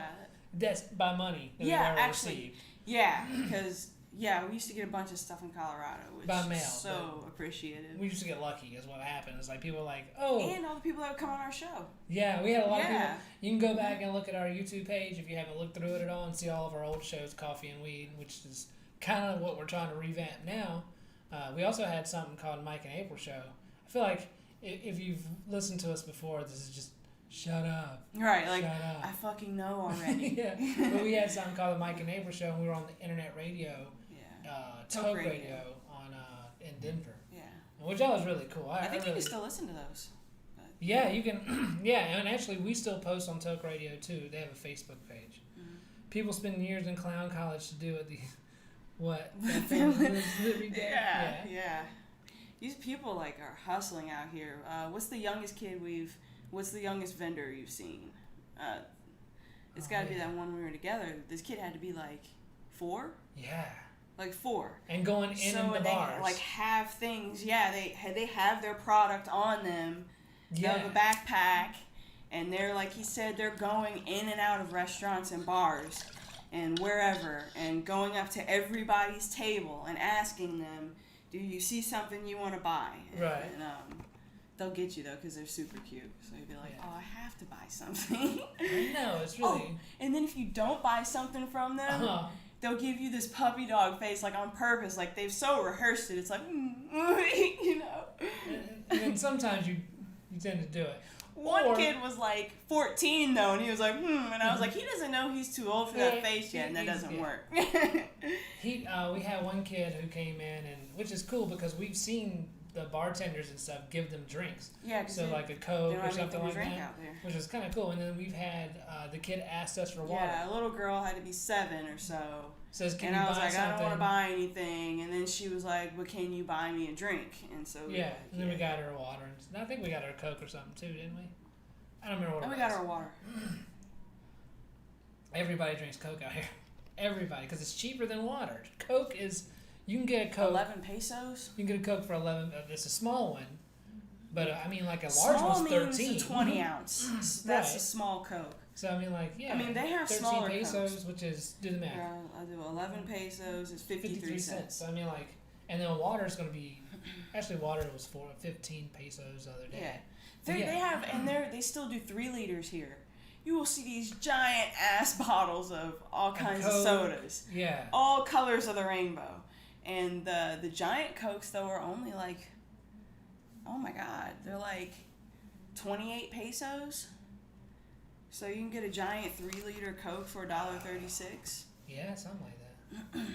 S1: that's by money that
S2: Yeah,
S1: we've ever
S2: actually,
S1: received.
S2: Yeah, because we used to get a bunch of stuff in Colorado, which
S1: By mail,
S2: is so appreciated.
S1: We used to get lucky, is what happened. It's like people were like, oh.
S2: And all the people that would come on our show.
S1: Yeah, we had a lot of people.
S2: Yeah.
S1: You can go back and look at our YouTube page if you haven't looked through it at all and see all of our old shows, Coffee and Weed, which is kind of what we're trying to revamp now. We also had something called Mike and April Show. I feel like if you've listened to us before, this is just shut up.
S2: Right, like,
S1: shut up.
S2: I fucking know already.
S1: Yeah, but we had something called the Mike and April Show, and we were on the internet radio, Talk radio on in Denver.
S2: Yeah.
S1: Which that was really cool.
S2: I think
S1: really,
S2: you can still listen to those.
S1: Yeah, you can. Yeah, and actually, we still post on Talk Radio too. They have a Facebook page.
S2: Mm-hmm.
S1: People spend years in clown college to do it. What? That thing every day?
S2: Yeah. These people are hustling out here. What's the youngest vendor you've seen? It's got to be that one we were together. This kid had to be 4.
S1: Yeah.
S2: 4.
S1: And going in the bars.
S2: They have things. Yeah, they have their product on them.
S1: Yeah.
S2: They have a backpack, and they're he said, they're going in and out of restaurants and bars, and wherever, and going up to everybody's table and asking them, "Do you see something you want to buy?"
S1: Right.
S2: And they'll get you though because they're super cute. So you'd be like,
S1: Yeah.
S2: "Oh, I have to buy something."
S1: No, it's really.
S2: And then if you don't buy something from them. They'll give you this puppy dog face, on purpose. They've so rehearsed it. It's
S1: And then sometimes you tend to do it.
S2: One kid was like 14 though, and he was like, and I was like, he doesn't know he's too old for that face yet, and that doesn't work.
S1: We had one kid who came in, and which is cool because we've seen the bartenders and stuff give them drinks.
S2: Yeah,
S1: so like a Coke or something like that, which is kind of cool. And then we've had the kid asked us for water.
S2: Yeah, a little girl had to be 7 or so.
S1: Says, can
S2: and
S1: you
S2: I was
S1: buy
S2: like,
S1: something?
S2: I don't want to buy anything. And then she was like, well, can you buy me a drink? And so
S1: and then we got her water. And I think we got her a Coke or something too, didn't we? I don't remember what it was.
S2: We got her water.
S1: Everybody drinks Coke out here. Everybody, because it's cheaper than water. Coke is, you can get a Coke.
S2: 11 pesos?
S1: You can get a Coke for 11. It's a small one. But I mean, like a large one's 13.
S2: Small means a 20 ounce. That's a small Coke.
S1: So I mean, like, yeah.
S2: I mean, they have
S1: 13
S2: smaller
S1: pesos,
S2: Cokes.
S1: Which is, do the math.
S2: Yeah, I do 11 pesos is 53 cents.
S1: So I mean, like, and then water is going to be, actually water was 15 pesos the other day.
S2: Yeah. They have, and they still do 3 liters here. You will see these giant ass bottles of all kinds of sodas.
S1: Yeah.
S2: All colors of the rainbow. And the giant Cokes, though, are only like, oh my God, they're like 28 pesos. So you can get a giant 3-liter Coke for $1.36.
S1: Yeah, something like that.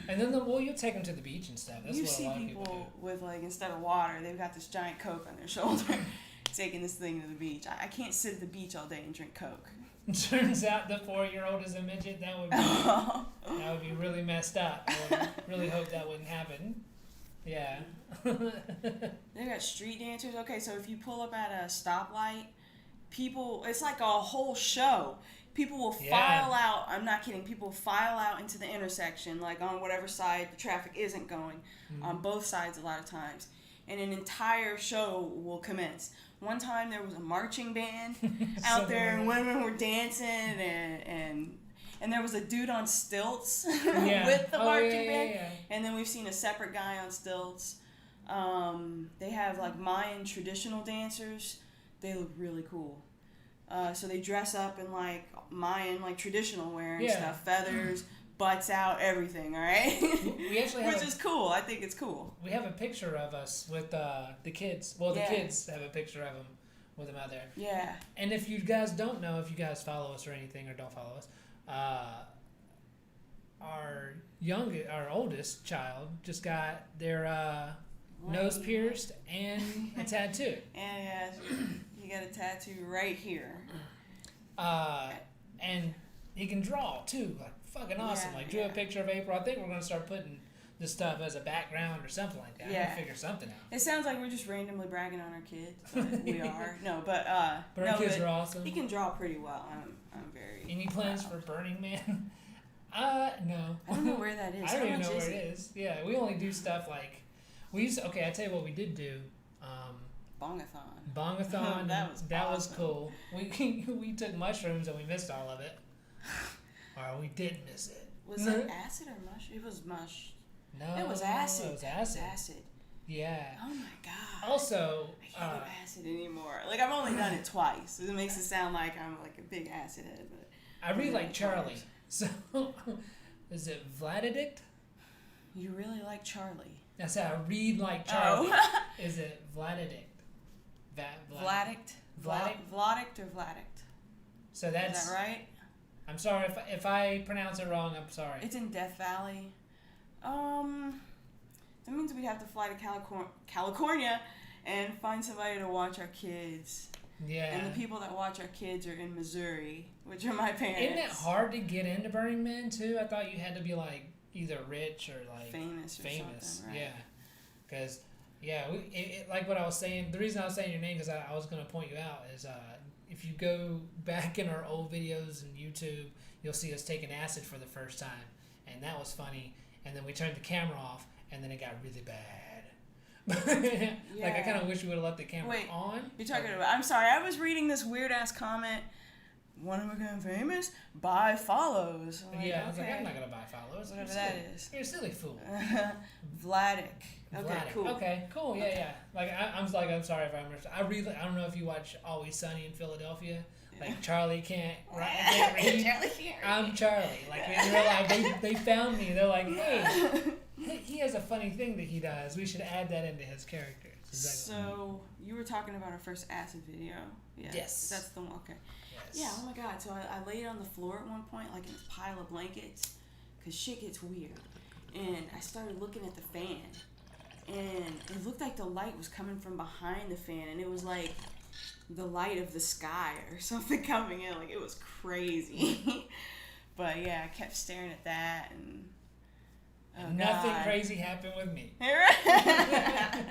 S1: And then you'll take them to the beach and stuff. That's
S2: you
S1: what
S2: see
S1: a lot
S2: people
S1: of people do.
S2: with, like, instead of water, they've got this giant Coke on their shoulder, taking this thing to the beach. I can't sit at the beach all day and drink Coke.
S1: Turns out the 4-year-old is a midget. That would be really messed up. I would really hope that wouldn't happen. Yeah.
S2: They got street dancers. Okay, so if you pull up at a stoplight, people, it's like a whole show. People will file out. I'm not kidding. People file out into the intersection, like on whatever side the traffic isn't going, on both sides a lot of times. And an entire show will commence. One time there was a marching band out there, and women were dancing, and there was a dude on stilts with the marching band. Yeah. And then we've seen a separate guy on stilts. They have like Mayan traditional dancers. They look really cool. So they dress up in like Mayan like traditional wear and stuff, feathers, butts out, everything. All right,
S1: we actually have
S2: which is cool. I think it's cool.
S1: We have a picture of us with the kids. Well, the kids have a picture of them with them out there.
S2: Yeah.
S1: And if you guys don't know, if you guys follow us or anything or don't follow us, our oldest child just got their nose pierced and a tattoo.
S2: And he got a tattoo right here.
S1: And he can draw too, like fucking awesome. Like drew a picture of April. I think we're gonna start putting this stuff as a background or something like that. I'm gonna figure something out.
S2: It sounds like we're just randomly bragging on our kids, but we are. No, but
S1: our kids are awesome.
S2: He can draw pretty well. I'm very.
S1: Any plans for Burning Man? No.
S2: I don't know where that is.
S1: I don't even know where it is. Yeah, we only do stuff like I tell you what we did do. Bongathon. That was cool. We took mushrooms and we missed all of it. Or we did miss it.
S2: Was it acid or mush? It was mush.
S1: No,
S2: it was acid.
S1: It was acid.
S2: It was acid.
S1: Yeah.
S2: Oh my God.
S1: Also,
S2: I can't do acid anymore. Like I've only done it twice. It makes it sound like I'm like a big acid head, but
S1: I read like Charlie. So, is it Vladedict?
S2: You really like Charlie.
S1: I said I read like Charlie. Is it Vladedict?
S2: Vladict? Vladict or Vladict?
S1: So that's...
S2: Is that right?
S1: I'm sorry if I pronounce it wrong. I'm sorry.
S2: It's in Death Valley. That means we'd have to fly to California and find somebody to watch our kids. Yeah. And the people that watch our kids are in Missouri, which are my parents.
S1: Isn't it hard to get into Burning Man too? I thought you had to be like either rich or like
S2: famous or something, right?
S1: Yeah. Because like what I was saying, the reason I was saying your name is I was going to point you out is if you go back in our old videos on YouTube, you'll see us taking acid for the first time, and that was funny. And then we turned the camera off, and then it got really bad. Like I kind of wish we would have left the camera on.
S2: You're talking about? I'm sorry, I was reading this weird ass comment. When am I becoming famous? Buy follows.
S1: Like, I was like, I'm not gonna buy follows.
S2: Whatever that is.
S1: You're a silly fool.
S2: Vladic. Okay, cool.
S1: Okay, cool. Yeah. Like I'm sorry if I don't know if you watch Always Sunny in Philadelphia. Like Charlie can't read.
S2: Charlie can't read.
S1: I'm Charlie. Like in real life, they found me. They're like, hey, he has a funny thing that he does. We should add that into his character.
S2: So you were talking about our first acid video. Yeah.
S1: Yes.
S2: That's the one. Okay.
S1: Yes.
S2: Yeah. Oh my God. So I laid on the floor at one point, like in this pile of blankets, cause shit gets weird, and I started looking at the fan, and it looked like the light was coming from behind the fan, and it was like the light of the sky or something coming in. Like, it was crazy. But yeah, I kept staring at that, and
S1: nothing crazy happened with me. I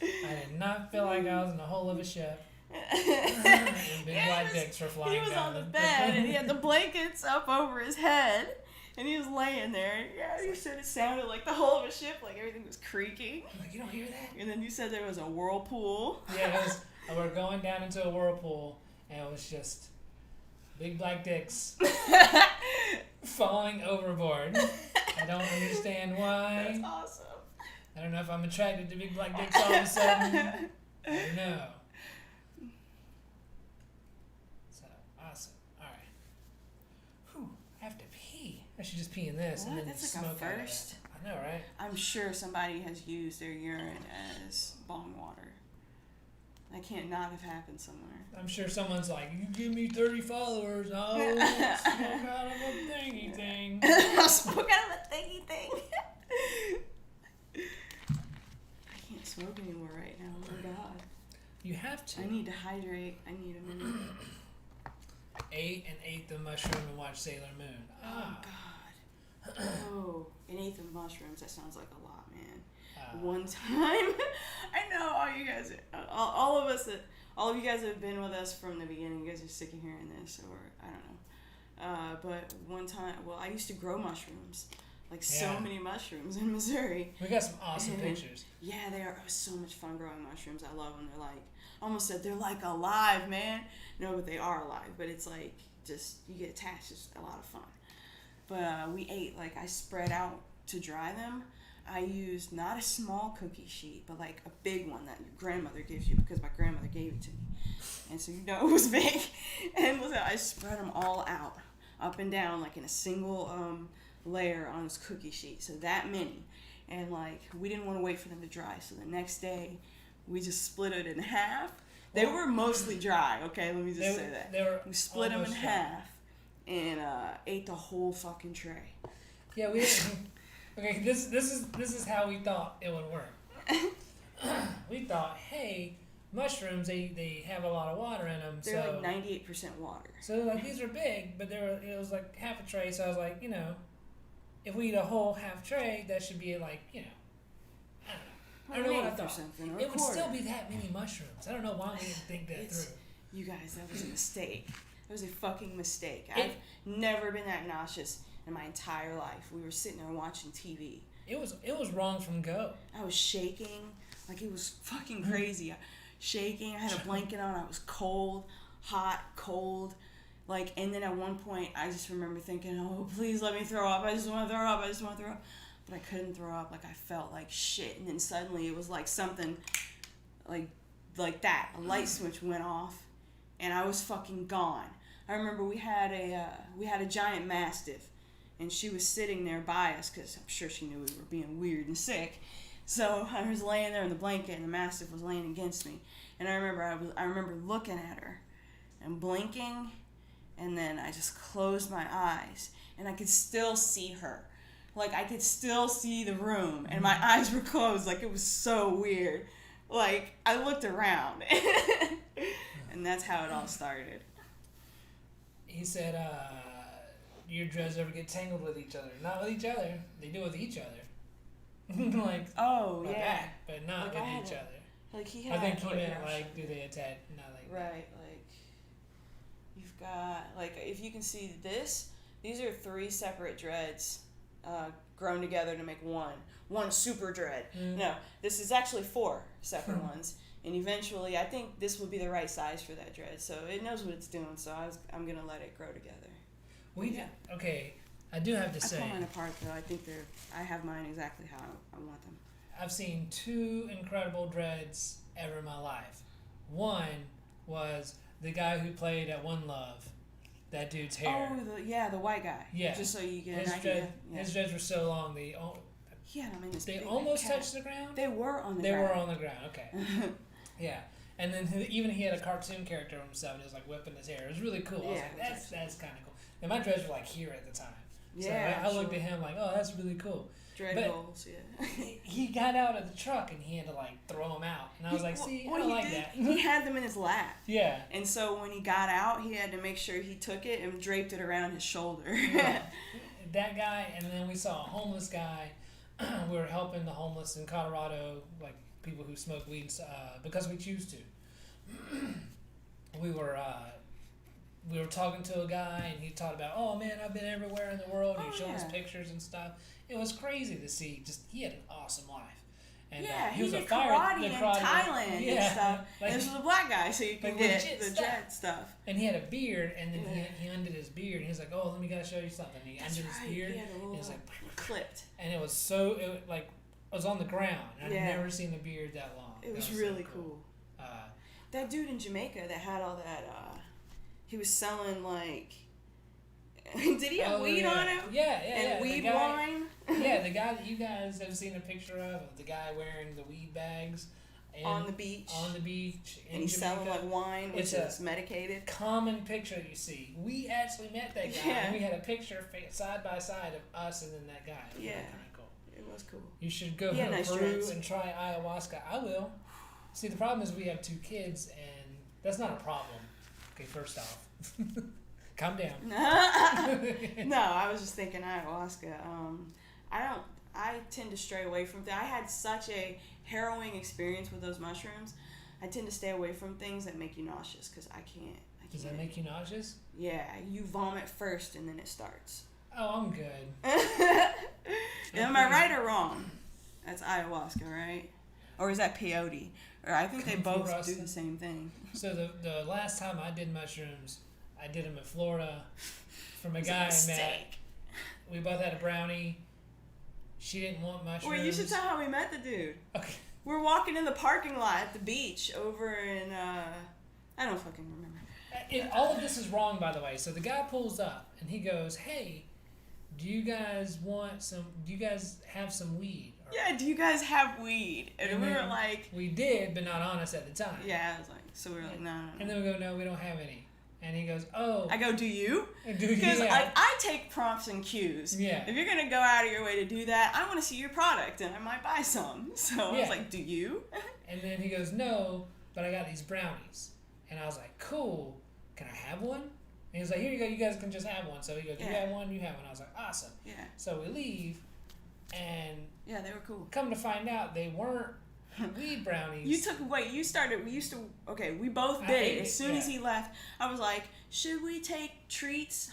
S1: did not feel like I was in the hull of a ship. And big black dicks were flying down.
S2: He was on the bed, and he had the blankets up over his head, and he was laying there. Yeah, you said it sounded like the hull of a ship, like everything was creaking.
S1: I'm like, you don't hear that?
S2: And then you said there was a whirlpool.
S1: Yeah, it was. We're going down into a whirlpool, and it was just big black dicks falling overboard. I don't understand why.
S2: That's awesome.
S1: I don't know if I'm attracted to big black dicks all of a sudden. I don't know. So, awesome. Alright. Whew, I have to pee. I should just pee in this and then
S2: That's
S1: smoke
S2: like a
S1: out of
S2: first.
S1: it. I know, right?
S2: I'm sure somebody has used their urine as bong water. That can't not have happened somewhere.
S1: I'm sure someone's like, you give me 30 followers, I'll smoke out of a thingy thing.
S2: I'll smoke out of a thingy thing. I can't smoke anymore right now. Oh my God.
S1: You have to.
S2: I need to hydrate. I need a minute.
S1: Ate an eighth of mushroom and watched Sailor Moon.
S2: Oh God. Oh, an eighth of mushrooms. That sounds like a lot, man. One time, I know all you guys, all of you guys have been with us from the beginning. You guys are sick of hearing this, or I don't know. But one time, well, I used to grow mushrooms, like so many mushrooms in Missouri.
S1: We got some awesome pictures.
S2: Yeah, they are. It was so much fun growing mushrooms. I love them. They're like, almost said they're like alive, man. No, but they are alive. But it's like just you get attached. It's a lot of fun. But we ate, like, I spread out to dry them. I used not a small cookie sheet, but like a big one that your grandmother gives you, because my grandmother gave it to me. And so you know it was big. And I spread them all out, up and down, like in a single layer on this cookie sheet. So that many. And like, we didn't want to wait for them to dry. So the next day, we just split it in half. They were mostly dry, okay? Let me just say that. We split them in half and ate the whole fucking tray.
S1: Yeah, we... Okay, this is how we thought it would work. We thought, hey, mushrooms, they have a lot of water in them.
S2: They're like 98% water.
S1: So like, these are big, but it was like half a tray. So I was like, if we eat a whole half tray, that should be like, I don't know what I thought. It would still be that many mushrooms. I don't know why we didn't think that through.
S2: You guys, that was a mistake. That was a fucking mistake. I've never been that nauseous in my entire life. We were sitting there watching TV.
S1: It was wrong from go.
S2: I was shaking, like it was fucking crazy. Shaking. I had a blanket on. I was cold, hot, cold. Like, and then at one point, I just remember thinking, "Oh, please let me throw up. I just want to throw up. I just want to throw up." But I couldn't throw up. Like, I felt like shit. And then suddenly, it was like something, like that. A light switch went off, and I was fucking gone. I remember we had a giant mastiff. And she was sitting there by us because I'm sure she knew we were being weird and sick. So I was laying there in the blanket, and the mastiff was laying against me. And I remember looking at her and blinking, and then I just closed my eyes, and I could still see her. Like, I could still see the room, and my eyes were closed. Like, it was so weird. Like, I looked around, and that's how it all started.
S1: He said, your dreads ever get tangled with each other? Not with each other. They do with each other. Like, back, but not like with each other.
S2: Like, he
S1: had. I think he meant like, do they attach? Not like
S2: right.
S1: That.
S2: Like, you've got, like, if you can see this, these are 3 separate dreads, grown together to make one super dread. No, this is actually 4 separate ones. And eventually, I think this would be the right size for that dread. So it knows what it's doing. So I'm gonna let it grow together.
S1: Okay, I do have to say.
S2: I pull mine apart though. I think I have mine exactly how I want them.
S1: I've seen 2 incredible dreads ever in my life. One was the guy who played at One Love. That dude's hair.
S2: Oh, the white guy.
S1: Yeah.
S2: Just so you get an idea.
S1: His dreads were so long, I
S2: He had them in his
S1: They
S2: big
S1: almost
S2: cat.
S1: touched the ground?
S2: They were on the
S1: They
S2: ground.
S1: were on the ground, okay. Yeah. And then he had a cartoon character of himself, and he was like whipping his hair. It was really cool. I was like, that's kind of cool. And my dreads were like here at the time.
S2: Yeah,
S1: so I looked at him like, oh, that's really cool.
S2: Dread goals, yeah.
S1: He got out of the truck and he had to like throw them out. And I was like, see, I don't like that.
S2: He had them in his lap.
S1: Yeah.
S2: And so when he got out, he had to make sure he took it and draped it around his shoulder.
S1: That guy, and then we saw a homeless guy. We were helping the homeless in Colorado, like people who smoke weed, because we choose to. We were talking to a guy, and he talked about, oh man, I've been everywhere in the world. And he was showing us pictures and stuff. It was crazy to see. He had an awesome life. And,
S2: he
S1: was
S2: did
S1: a
S2: karate in Thailand and stuff.
S1: Like,
S2: this was a black guy, so you can get the dread stuff.
S1: And he had a beard, and then he undid his beard, and he was like, "Oh, let me show you something." And he undid his beard,
S2: he had a little
S1: and it was like
S2: clipped.
S1: And it was it was on the ground. I've never seen a beard that long.
S2: It was really so cool. That dude in Jamaica that had all that, he was selling like. Did he have weed on him?
S1: Yeah.
S2: And weed wine?
S1: Yeah, the guy that you guys have seen a picture of the guy wearing the weed bags.
S2: On the beach.
S1: In
S2: and he's selling like wine, which is medicated.
S1: Common picture you see. We actually met that guy. And we had a picture side by side of us and then that guy. It was really kind of cool.
S2: It was cool.
S1: You should go to Peru and try ayahuasca. I will. See, the problem is we have 2 kids, and that's not a problem. Okay, first off. Calm down.
S2: No, I was just thinking ayahuasca. I tend to stray away from that. I had such a harrowing experience with those mushrooms. I tend to stay away from things that make you nauseous because I can't.
S1: Does that make you nauseous?
S2: Yeah, you vomit first and then it starts.
S1: Oh, I'm good.
S2: Am I right or wrong? That's ayahuasca, right? Or is that peyote? Or I think they both do the same thing.
S1: So the last time I did mushrooms, I did them in Florida from a guy I met. We both had a brownie. She didn't want mushrooms.
S2: Well, you should tell how we met the dude.
S1: Okay.
S2: We're walking in the parking lot at the beach over in, I don't fucking remember.
S1: All of this is wrong, by the way. So the guy pulls up and he goes, hey, do you guys have some weed?
S2: Yeah, do you guys have weed? And we were like...
S1: We did, but not on us at the time.
S2: Yeah, I was like, so we were like, no.
S1: And then we go, no, we don't have any. And he goes, oh.
S2: I go, do you?
S1: Because
S2: I take prompts and cues.
S1: Yeah.
S2: If you're going to go out of your way to do that, I want to see your product and I might buy some. So I was like, do you?
S1: And then he goes, no, but I got these brownies. And I was like, cool. Can I have one? And he was like, here you go. You guys can just have one. So he goes, you have one, you have one. I was like, awesome.
S2: Yeah.
S1: So we leave. And
S2: yeah, they were cool.
S1: Come to find out, they weren't weed brownies.
S2: We both did. As soon as he left, I was like, should we take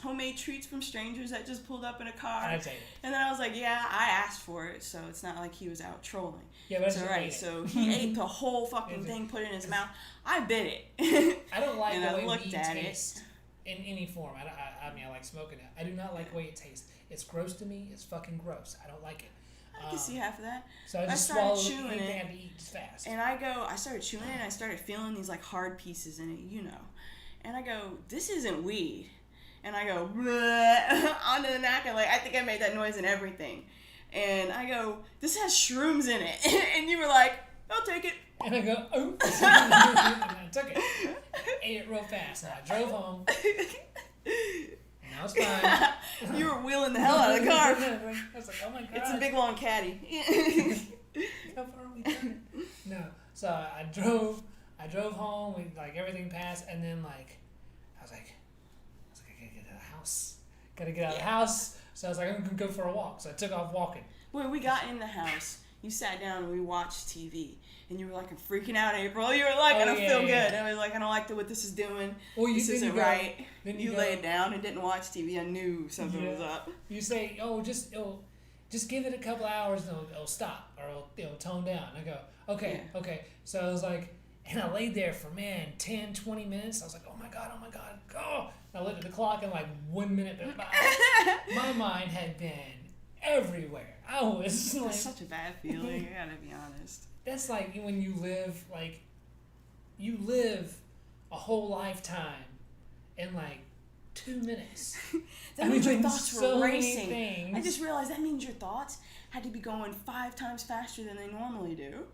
S2: homemade treats from strangers that just pulled up in a car?
S1: I'd take it.
S2: And then I was like, yeah, I asked for it, so it's not like he was out trolling.
S1: Yeah, but
S2: so he ate the whole fucking thing, put it in his mouth. I bit
S1: it. I don't like the way weed
S2: at
S1: tastes in any form. I mean, I like smoking it. I do not like the way it tastes. It's gross to me. It's fucking gross. I don't like it.
S2: I can see half of that.
S1: So I just
S2: started chewing it.
S1: And eat fast.
S2: And I started chewing it and I started feeling these like hard pieces in it, And I go, this isn't weed. And I go, onto the napkin. Like, I think I made that noise and everything. And I go, this has shrooms in it. And you were like, I'll take it.
S1: And I go, oops. And I took it. Ate it real fast. And I drove home. Now it's fine.
S2: You were wheeling the hell out of the car.
S1: I was like, oh my God.
S2: It's a big long caddy.
S1: How far are we going? No. So I drove home. We everything passed, and then I was like, I gotta get out of the house. Gotta get out of the house. So I was like, I'm gonna go for a walk. So I took off walking.
S2: When we got in the house, you sat down and we watched TV. And you were like, I'm freaking out, April. You were like, I don't feel good. And I was like, I don't like what this is doing. Well, this isn't right. Then you laid down and didn't watch TV. I knew something was up.
S1: You say, just give it a couple hours and it'll stop or it'll tone down. I go, okay. So I was like, and I laid there for 10, 20 minutes. I was like, oh my God. Oh. I looked at the clock and 1 minute went by. My mind had been everywhere. I was like,
S2: that's such a bad feeling. I gotta be honest.
S1: That's like when you live a whole lifetime in 2 minutes.
S2: That means your thoughts were
S1: so
S2: racing.
S1: many things.
S2: I just realized that means your thoughts had to be going 5 times faster than they normally do.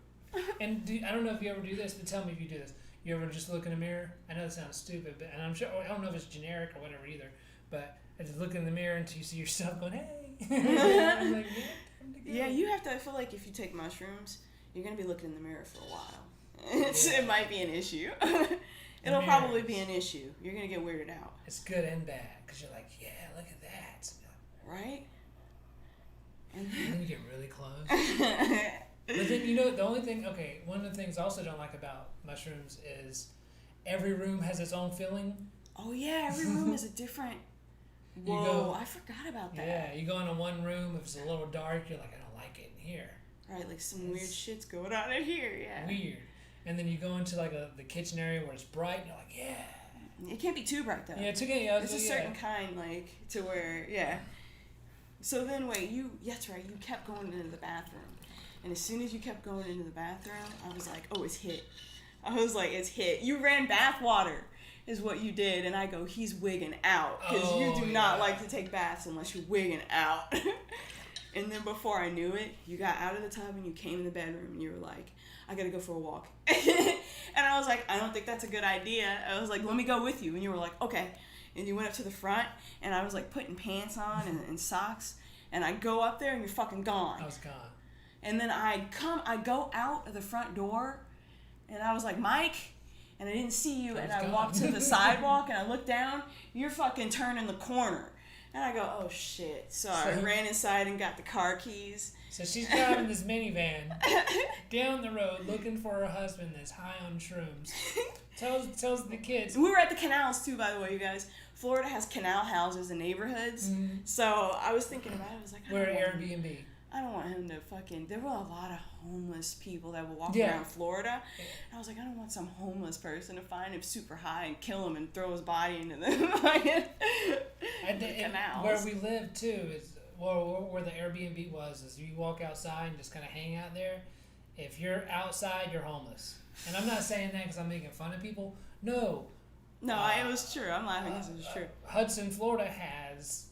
S1: And I don't know if you ever do this, but tell me if you do this. You ever just look in the mirror? I know it sounds stupid, but and I'm sure I don't know if it's generic or whatever either. But I just look in the mirror until you see yourself going, "Hey." I'm like,
S2: yeah, you have to. I feel like if you take mushrooms, you're gonna be looking in the mirror for a while. It might be an issue. It'll probably be an issue. You're gonna get weirded out.
S1: It's good and bad because you're like, yeah, look at that.
S2: Right.
S1: And then you get really close. But then, the only thing, one of the things I also don't like about mushrooms is every room has its own feeling.
S2: Oh, yeah, every room is a different... Whoa, I forgot about that.
S1: Yeah, you go into one room, if it's a little dark, you're like, I don't like it in here.
S2: Right, like some weird shit's going on in here, yeah.
S1: Weird. And then you go into like the kitchen area where it's bright, and you're like, yeah.
S2: It can't be too bright, though.
S1: Yeah, it's okay.
S2: It's a certain kind, like, to where, yeah. So then, wait, that's right, you kept going into the bathroom. And as soon as you kept going into the bathroom, I was like, oh, it's hit. I was like, it's hit. You ran bath water is what you did. And I go, he's wigging out. Because you do not like to take baths unless you're wigging out. And then before I knew it, you got out of the tub and you came in the bedroom and you were like, I got to go for a walk. And I was like, I don't think that's a good idea. I was like, let me go with you. And you were like, okay. And you went up to the front and I was like putting pants on and socks. And I go up there and you're fucking gone.
S1: I was gone.
S2: And then I go out of the front door, and I was like, Mike, and I didn't see you, and I walked to the sidewalk, and I looked down, you're fucking turning the corner. And I go, oh shit. So I ran inside and got the car keys.
S1: So she's driving this minivan down the road looking for her husband that's high on shrooms. Tells the kids.
S2: We were at the canals too, by the way, you guys. Florida has canal houses and neighborhoods. Mm-hmm. So I was thinking about it. I was like,
S1: we're at Airbnb.
S2: I don't want him to fucking... There were a lot of homeless people that would walk around Florida. Yeah. And I was like, I don't want some homeless person to find him super high and kill him and throw his body into the canals.
S1: Where we live, too, is where the Airbnb was, is you walk outside and just kind of hang out there. If you're outside, you're homeless. And I'm not saying that because I'm making fun of people. No.
S2: No, it was true. I'm laughing because it was true.
S1: Hudson, Florida has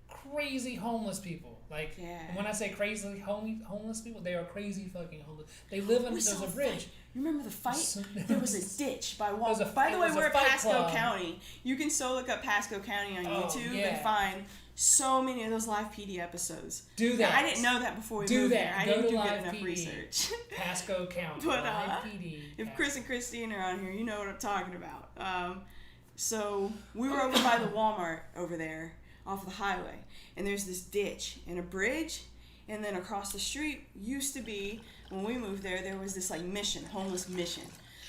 S1: crazy homeless people. Like, and when I say crazy homeless people, they are crazy fucking homeless. They live under there's a bridge.
S2: You remember the fight? There was a ditch by Wall. By the way, we're at Pasco County. You can so look up Pasco County on YouTube and find so many of those live PD episodes.
S1: Do that.
S2: Now, I didn't know that before we moved there. I didn't do good enough research.
S1: Pasco County.
S2: But
S1: live PD.
S2: If Chris and Christine are on here, you know what I'm talking about. So we were over by the Walmart over there off of the highway, and there's this ditch and a bridge, and then across the street used to be, when we moved there was this like homeless mission.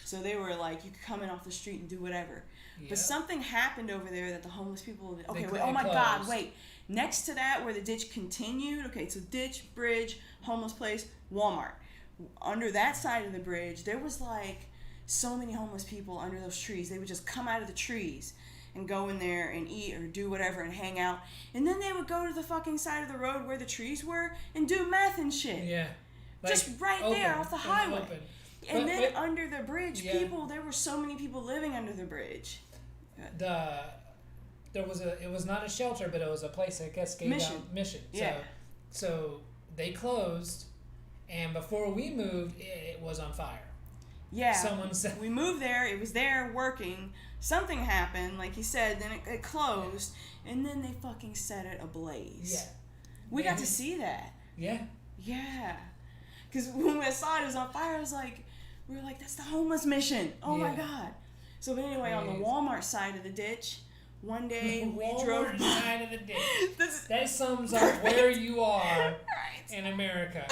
S2: So they were like, you could come in off the street and do whatever. Yep. But something happened over there that the homeless people, God, wait. Next to that, where the ditch continued, so ditch, bridge, homeless place, Walmart. Under that side of the bridge, there was like so many homeless people under those trees. They would just come out of the trees and go in there and eat or do whatever and hang out. And then they would go to the fucking side of the road where the trees were and do meth and shit.
S1: Yeah.
S2: Like just right there off the highway. And then under the bridge, there were so many people living under the bridge.
S1: It was not a shelter, but it was a place I guess gave out mission. So they closed, and before we moved, it was on fire.
S2: Yeah.
S1: Someone said
S2: we moved there. It was there working. Something happened, like he said. Then it closed, and then they fucking set it ablaze. Yeah. We got to see that.
S1: Yeah.
S2: Yeah. Because when I saw it was on fire, we were like, that's the homeless mission. Oh my God. So, but anyway, on the Walmart side of the ditch, one day we drove by.
S1: Side of the ditch. That sums up where you are in America.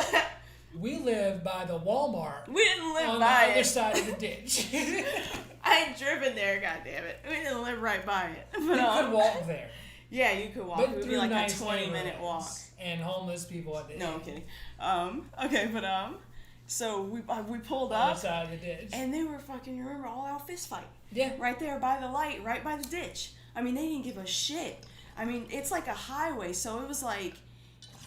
S1: We live by the Walmart.
S2: We didn't live
S1: on
S2: by
S1: the other side of the ditch.
S2: I ain't driven there, goddammit. We didn't live right by it. But,
S1: you could walk there.
S2: Yeah, you could walk.
S1: But
S2: it would be like a 20-minute walk.
S1: And homeless people at the
S2: No, I'm kidding. So we pulled
S1: on
S2: up.
S1: the side of the ditch.
S2: And they were fucking, you remember, all out fist fight.
S1: Yeah.
S2: Right there by the light, right by the ditch. I mean, they didn't give a shit. I mean, it's like a highway, so it was like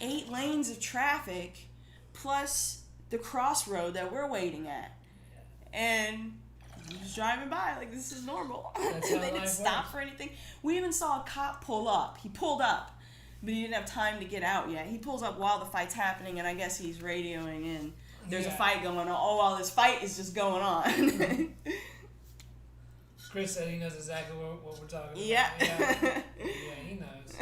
S2: 8 lanes of traffic plus the crossroad that we're waiting at. And I'm just driving by like this is normal.
S1: That's how
S2: They didn't
S1: life
S2: stop
S1: works.
S2: for anything. We even saw a cop pull up. He pulled up, but he didn't have time to get out yet. He pulls up while the fight's happening, and I guess he's radioing in. There's a fight going on. Oh, while this fight is just going on.
S1: Chris said he knows exactly what we're talking about.
S2: Yeah.
S1: Yeah, he knows.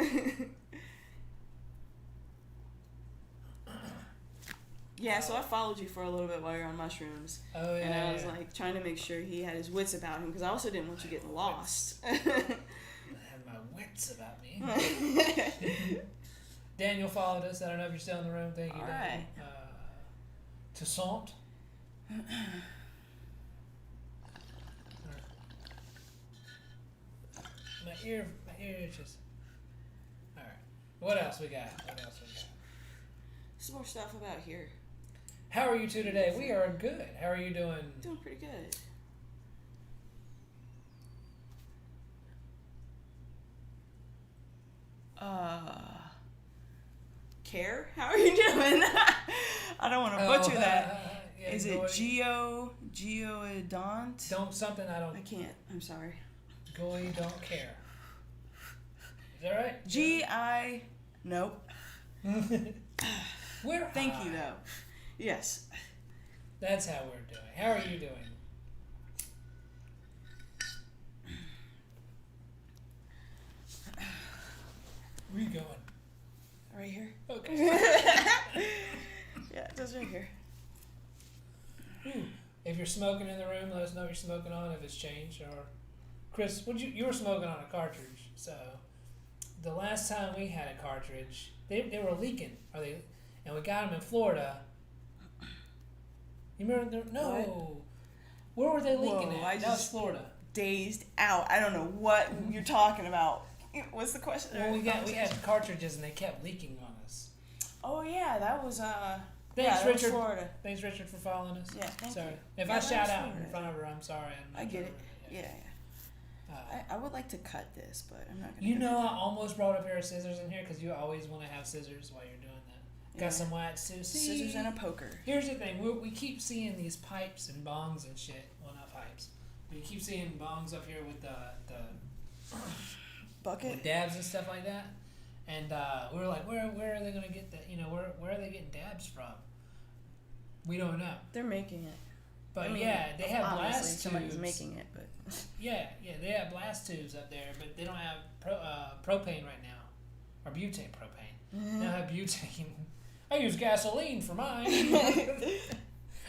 S2: Yeah, so I followed you for a little bit while you're on mushrooms.
S1: Oh, yeah.
S2: And I was like trying to make sure he had his wits about him because I also didn't want you getting lost.
S1: I had my wits about me. Daniel followed us. I don't know if you're still in the room. Thank you,
S2: All
S1: Daniel.
S2: right.
S1: Toussaint. My ear itches. All right. What else we got?
S2: Some more stuff about here.
S1: How are you two today? We are good. How are you doing?
S2: Doing pretty good. Care? How are you doing? I don't want to butcher that.
S1: Yeah,
S2: Is it Geodont?
S1: Don't something I don't.
S2: I can't. I'm sorry.
S1: Goy don't care. Is that right?
S2: G-I... Nope.
S1: We're
S2: Thank
S1: high.
S2: you, though. Yes.
S1: That's how we're doing. How are you doing? Where are you going?
S2: Right here.
S1: Okay.
S2: Yeah, it does right here.
S1: If you're smoking in the room, let us know what you're smoking on, if it's changed. Or Chris, you were smoking on a cartridge. So the last time we had a cartridge, they were leaking. And we got them in Florida. You remember? No. Where were they leaking
S2: Whoa,
S1: at? That was Florida.
S2: Dazed out. I don't know what you're talking about. What's the question?
S1: Well, we had cartridges and they kept leaking on us.
S2: Oh yeah, that was
S1: Thanks,
S2: that was
S1: Richard.
S2: Florida.
S1: Thanks, Richard, for following us.
S2: Yeah, thank
S1: sorry.
S2: you.
S1: If
S2: Yeah,
S1: I
S2: that
S1: shout
S2: was
S1: out in
S2: Florida.
S1: front of her, I'm sorry.
S2: I get it. Yeah.
S1: Uh,
S2: I would like to cut this, but I'm not gonna.
S1: You know, I almost brought a pair of scissors in here because you always want to have scissors while you're doing that. Got some wax scissors.
S2: Scissors and a poker.
S1: Here's the thing: we keep seeing these pipes and bongs and shit. Well, not pipes. We keep seeing bongs up here with the
S2: Bucket.
S1: with dabs and stuff like that. And we were like, where are they gonna get that? You know, where are they getting dabs from? We don't know.
S2: They're making it.
S1: But
S2: I mean,
S1: yeah, they have
S2: obviously
S1: blast tubes.
S2: somebody's making it, but
S1: Yeah, they have blast tubes up there, but they don't have propane right now, or butane propane. They don't have butane. I use gasoline for mine.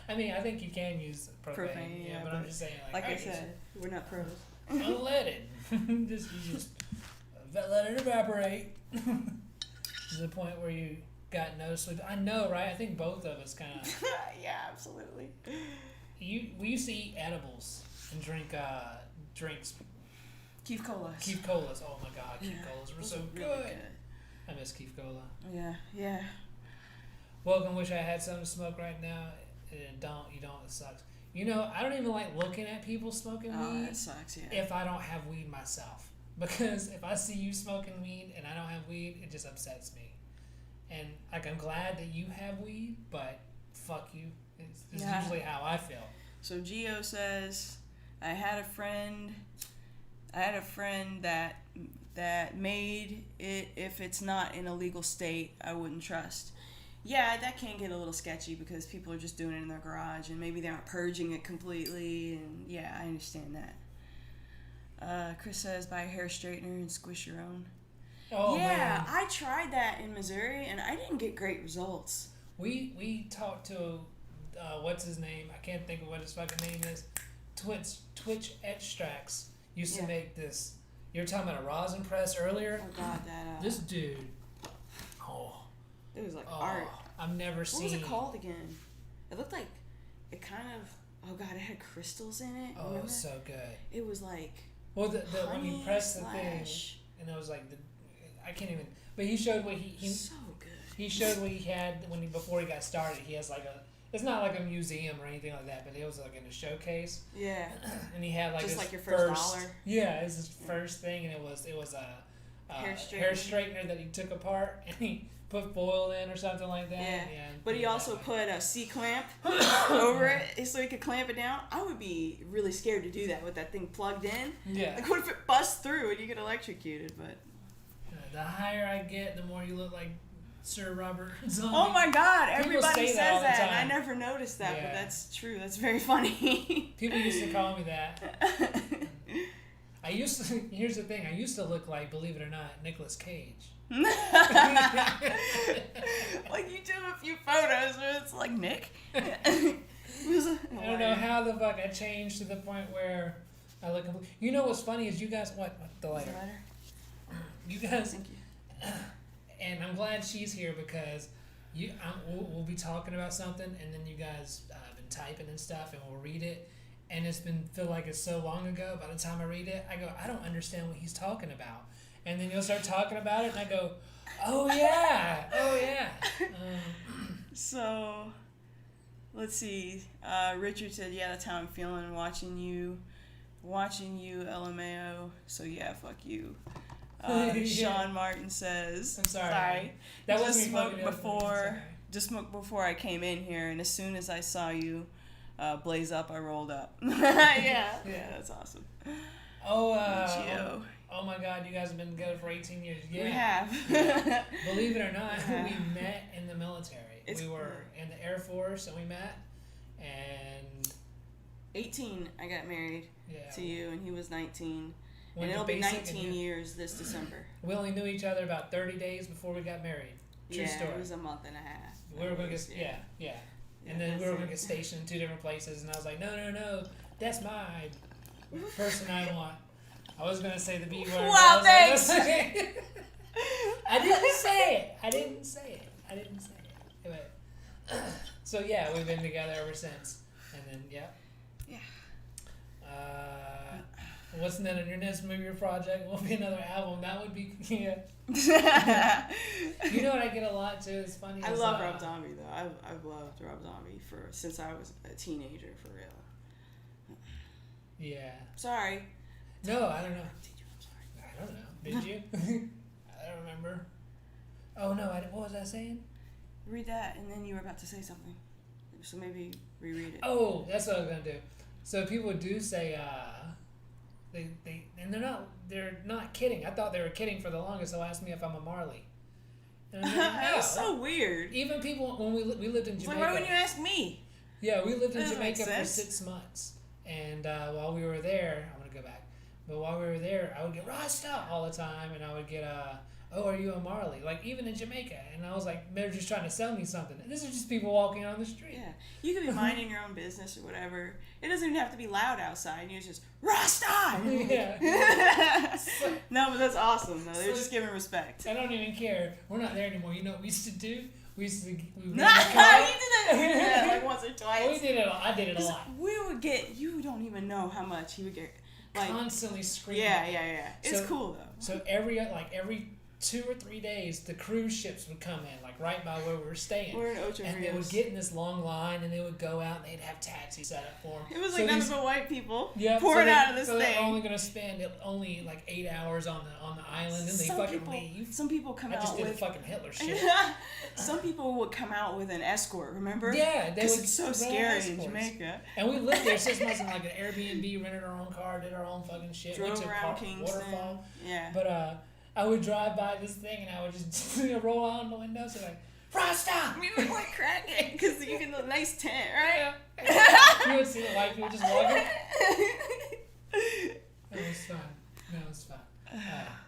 S1: I mean, I think you can use propane,
S2: yeah,
S1: but I'm just saying,
S2: like I said, we're not pros.
S1: unleaded. you just let it evaporate to the point where you got no sleep. I know, right? I think both of us kind of.
S2: Yeah, absolutely.
S1: We used to eat edibles and drink drinks.
S2: Keef Colas.
S1: Keef Colas. Oh my God, Keef Colas were
S2: those
S1: so
S2: are
S1: good.
S2: really
S1: I miss Keef Cola.
S2: Yeah.
S1: Welcome. Wish I had something to smoke right now. You don't. It sucks. You know, I don't even like looking at people smoking
S2: Oh,
S1: weed
S2: that sucks. Yeah.
S1: if I don't have weed myself. Because if I see you smoking weed and I don't have weed, it just upsets me. And like, I'm glad that you have weed, but fuck you. It's usually how I feel.
S2: So Gio says, I had a friend that made it. If it's not in a legal state, I wouldn't trust. Yeah, that can get a little sketchy because people are just doing it in their garage and maybe they aren't purging it completely. And yeah, I understand that. Chris says, buy a hair straightener and squish your own.
S1: Oh,
S2: yeah,
S1: man.
S2: I tried that in Missouri and I didn't get great results.
S1: We talked to, what's his name? I can't think of what his fucking name is. Twitch Extracts used to make this. You were talking about a rosin press earlier?
S2: Oh, God, that...
S1: This dude.
S2: It was like art.
S1: I've never seen.
S2: What was it called again? It looked like... It kind of... Oh, God, it had crystals in it.
S1: Oh,
S2: Remember?
S1: so good.
S2: It was like...
S1: Well, when you press the thing, and it was like I can't even. But he showed what he
S2: so good.
S1: He showed what he had before he got started. He has like a. It's not like a museum or anything like that, but it was like in a showcase.
S2: Yeah.
S1: And he had like
S2: just
S1: his
S2: like your first dollar.
S1: Yeah, it was his first thing, and it was a hair straightener that he took apart, and he put foil in or something like that.
S2: Yeah. But he also put a C-clamp over it so he could clamp it down. I would be really scared to do that with that thing plugged in.
S1: Yeah.
S2: Like, what if it busts through and you get electrocuted? But
S1: the higher I get, the more you look like Sir Robert Zombie.
S2: oh my God! Everybody says
S1: that,
S2: and I never noticed that, but that's true. That's very funny.
S1: People used to call me that. I used to. Here's the thing. I used to look like, believe it or not, Nicolas Cage.
S2: Like you do a few photos where it's like Nick.
S1: I don't know how the fuck I changed to the point where I look. You know what's funny is you guys. What the lighter? You guys.
S2: Thank you.
S1: And I'm glad she's here because we'll be talking about something, and then you guys been typing and stuff, and we'll read it, and it's been feel like it's so long ago. By the time I read it, I go, I don't understand what he's talking about, and then you'll start talking about it, and I go, oh yeah.
S2: So, let's see. Richard said, "Yeah, that's how I'm feeling watching you, LMAO. So yeah, fuck you." Sean Martin says,
S1: I'm sorry. That
S2: just smoked before I came in here, and as soon as I saw you blaze up, I rolled up. yeah, that's awesome.
S1: Gio. Oh my God, you guys have been together for 18 years. Yeah.
S2: We have.
S1: Yeah. Believe it or not, we met in the military. We were in the Air Force, and we met. And
S2: 18, I got married to you, and he was 19. And it'll be 19 years this December.
S1: We only knew each other about 30 days before we got married. True story.
S2: It was a month and a half.
S1: We were going to get, and then we were going to get stationed in 2 different places, and I was like, no, that's my person I want. I was going to say the B word.
S2: Wow, thanks!
S1: Like, I didn't say it. Anyway, so yeah, we've been together ever since. And then, yeah. What's that on your next movie or project? Will be another album. That would be You know what I get a lot too? It's funny.
S2: I love Rob Zombie though. I've loved Rob Zombie since I was a teenager for real.
S1: Yeah.
S2: Sorry.
S1: No, I don't know. I don't know. Did you? I don't remember. Oh no! What was I saying?
S2: Read that, and then you were about to say something. So maybe reread it.
S1: Oh, that's what I was gonna do. So people do say. And they're not kidding. I thought they were kidding for the longest. They'll ask me if I'm a Marley. And I'm like, no.
S2: That's so weird.
S1: Even people when we lived in Jamaica.
S2: Like, why wouldn't you ask me?
S1: Yeah, we lived in Jamaica for 6 months, and while we were there, I'm gonna go back. But while we were there, I would get Rasta all the time, and I would get oh, are you a Marley? Like even in Jamaica, and I was like, they're just trying to sell me something. And this is just people walking on the street.
S2: Yeah, you could be minding your own business or whatever. It doesn't even have to be loud outside. You're just Rasta.
S1: Yeah.
S2: No, but that's awesome. though. They're just giving respect.
S1: I don't even care. We're not there anymore. You know what we used to do? We used to.
S2: You did that like once or twice.
S1: We did it. I did it a lot.
S2: We would get. You don't even know how much he would get. Like
S1: constantly screaming.
S2: Yeah. It's cool though.
S1: So every 2 or 3 days, the cruise ships would come in, like right by where we were staying.
S2: We're in Ocho
S1: and
S2: Rios.
S1: they would get in this long line, and they would go out, and they'd have taxis set up for them.
S2: It was like nothing but white people
S1: pouring
S2: out of this
S1: thing.
S2: thing.
S1: They're only going to spend like 8 hours on the island, and they leave.
S2: Some people come out with...
S1: I just did fucking Hitler shit.
S2: Some people would come out with an escort, remember?
S1: Yeah.
S2: Because it's so scary in Jamaica.
S1: And we lived there 6 months in like an Airbnb, rented our own car, did our own fucking shit.
S2: Drove around Kingston. Waterfall. Yeah.
S1: But, I would drive by this thing and I would just roll out the window, so like, Rasta!
S2: We would like crack it because you get a nice tent, right?
S1: Yeah. You would see the white people just walking. It was fun.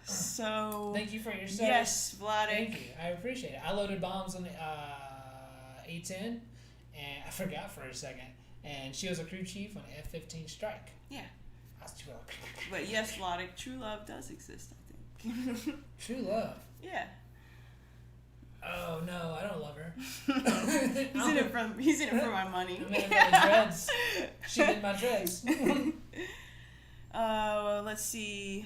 S2: So.
S1: Thank you for your service.
S2: Yes, Vladik.
S1: Thank you. I appreciate it. I loaded bombs on the A-10, and I forgot for a second. And she was a crew chief on F-15 Strike.
S2: Yeah.
S1: I was too old.
S2: But yes, Vladik, true love does exist.
S1: True love.
S2: Yeah.
S1: Oh no, I don't love her.
S2: He's in it for my money.
S1: I'm in it for the dreads. She did my dreads.
S2: Well, let's see.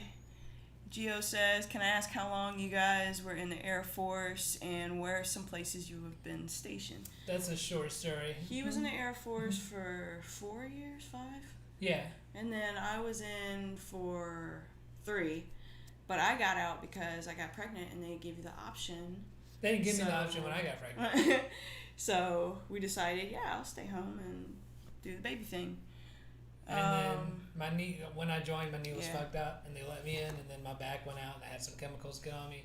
S2: Gio says, "Can I ask how long you guys were in the Air Force and where are some places you have been stationed?"
S1: That's a short story.
S2: He was in the Air Force for 4 years, 5.
S1: Yeah.
S2: And then I was in for 3. But I got out because I got pregnant and they gave you the option
S1: They didn't give me the option when I got pregnant.
S2: So we decided, I'll stay home and do the baby thing.
S1: And then my knee, when I joined, my knee was fucked up, and they let me in, and then my back went out, and I had some chemicals get on me,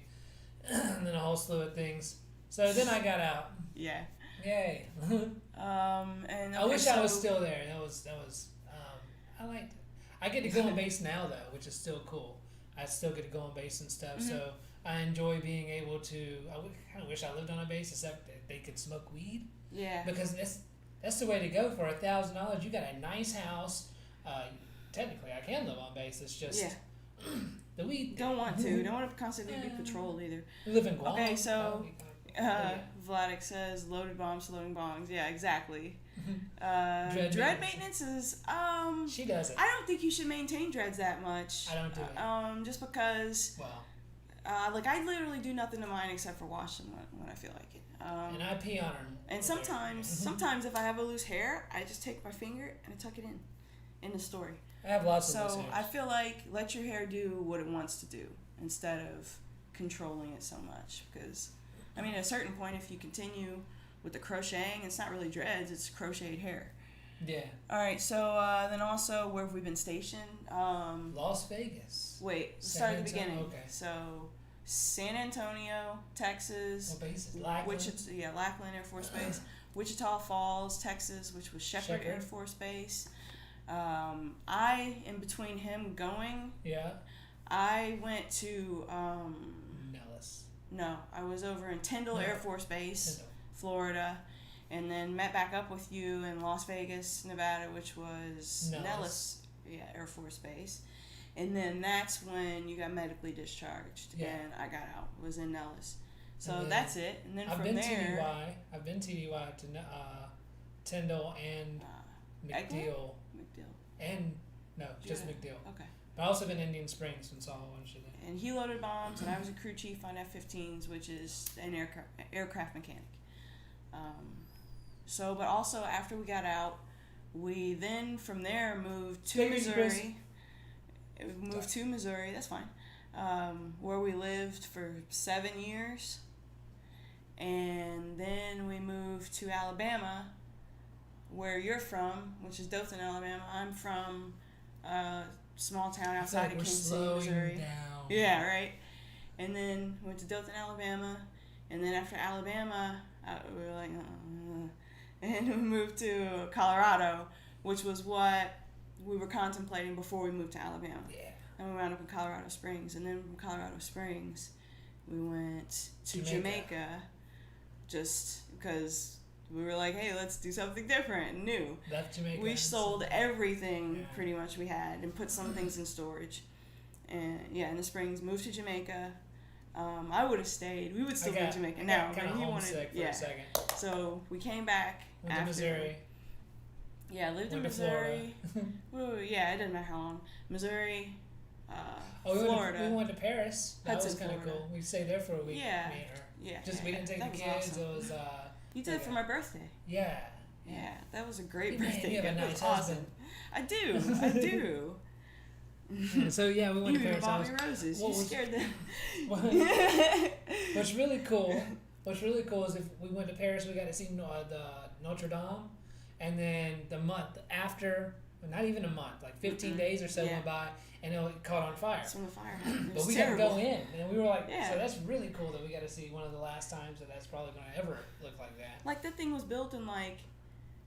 S1: and then a whole slew of things. So then I got out.
S2: Yeah.
S1: Yay.
S2: And
S1: I wish I was still there. That was. I liked it. I get to go on base now though, which is still cool. I still get to go on base and stuff. Mm-hmm. So I enjoy being able to. I kind of wish I lived on a base, except that they could smoke weed.
S2: Yeah.
S1: Because that's the way to go. For $1,000, you got a nice house. Technically, I can live on base. It's just the weed.
S2: Don't want to. Don't want to constantly be patrolled either.
S1: You live in Guam.
S2: Okay, so Vladik says loaded bombs, loading bongs. Yeah, exactly. Dread maintenance is
S1: she does it.
S2: I don't think you should maintain dreads that much.
S1: I don't do it.
S2: Just because.
S1: Wow.
S2: Like I literally do nothing to mine except for wash them when I feel like it.
S1: And I pee on them.
S2: And sometimes if I have a loose hair, I just take my finger and I tuck it in the story.
S1: I have lots of loose hairs.
S2: So I feel like let your hair do what it wants to do instead of controlling it so much. Because, I mean, at a certain point, if you continue with the crocheting, it's not really dreads, it's crocheted hair.
S1: Yeah.
S2: All right, so then also, where have we been stationed?
S1: Las Vegas.
S2: Wait, start at the beginning.
S1: Okay.
S2: So, San Antonio, Texas.
S1: What base? Lackland?
S2: Lackland Air Force Base. Wichita Falls, Texas, which was Shepherd Air Force Base. In between him going, I went to
S1: Nellis.
S2: No, I was over in Tyndall Air Force Base, Florida, and then met back up with you in Las Vegas, Nevada, which was Nellis Air Force Base, and then that's when you got medically discharged, and I got out. Was in Nellis, so that's it. And then I've been
S1: TDY to Tyndall and McDill. And just McDill.
S2: Okay.
S1: But I also been in Indian Springs and saw a bunch of them.
S2: And he loaded bombs, and I was a crew chief on F-15s, which is an aircraft mechanic. But also after we got out, we then from there moved to Missouri. That's fine. Where we lived for 7 years. And then we moved to Alabama, where you're from, which is Dothan, Alabama. I'm from a small town outside of Kansas City, Missouri.
S1: Down.
S2: Yeah, right. And then went to Dothan, Alabama, and then after Alabama, we were like, and we moved to Colorado, which was what we were contemplating before we moved to Alabama.
S1: Yeah.
S2: And we wound up in Colorado Springs, and then from Colorado Springs, we went to Jamaica just because we were like, hey, let's do something different and new.
S1: Left Jamaica.
S2: We sold everything pretty much we had and put some things in storage. And in the Springs, moved to Jamaica. I would have stayed. We would still be in Jamaica now, but he wanted.
S1: For a second.
S2: So we came back.
S1: Went to Missouri.
S2: Yeah, lived in Missouri. It didn't matter how long. Missouri. Florida.
S1: We went to Paris. That was kind of cool. We stayed there for a week.
S2: Yeah.
S1: We didn't take the kids.
S2: Awesome.
S1: It was.
S2: You did it for my birthday.
S1: Yeah.
S2: Yeah, that was a great birthday.
S1: You have a nice husband.
S2: Awesome. I do.
S1: So we went to Paris.
S2: You bought me roses. You scared them.
S1: What's really cool is if we went to Paris, we got to see the Notre Dame, and then the month after, not even a month, like 15 days or so went by, and it caught on fire.
S2: It's on the fire. But
S1: we got to go in, and we were like, so that's really cool that we got to see one of the last times that's probably going to ever look like that.
S2: Like that thing was built in like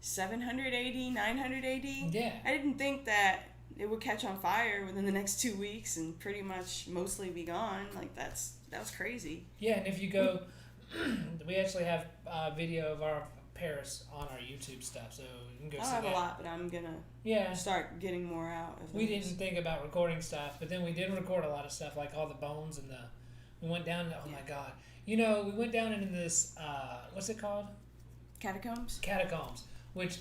S2: 700 AD, 900 AD.
S1: Yeah.
S2: I didn't think that it would catch on fire within the next 2 weeks and pretty much mostly be gone. Like that was crazy.
S1: Yeah, and if you go, we actually have a video of our Paris on our YouTube stuff, so you can go see that. I don't have
S2: a lot, but I'm gonna start getting more out of
S1: We didn't think about recording stuff, but then we did record a lot of stuff, like all the bones and we went down, my God. We went down into this, what's it called?
S2: Catacombs,
S1: which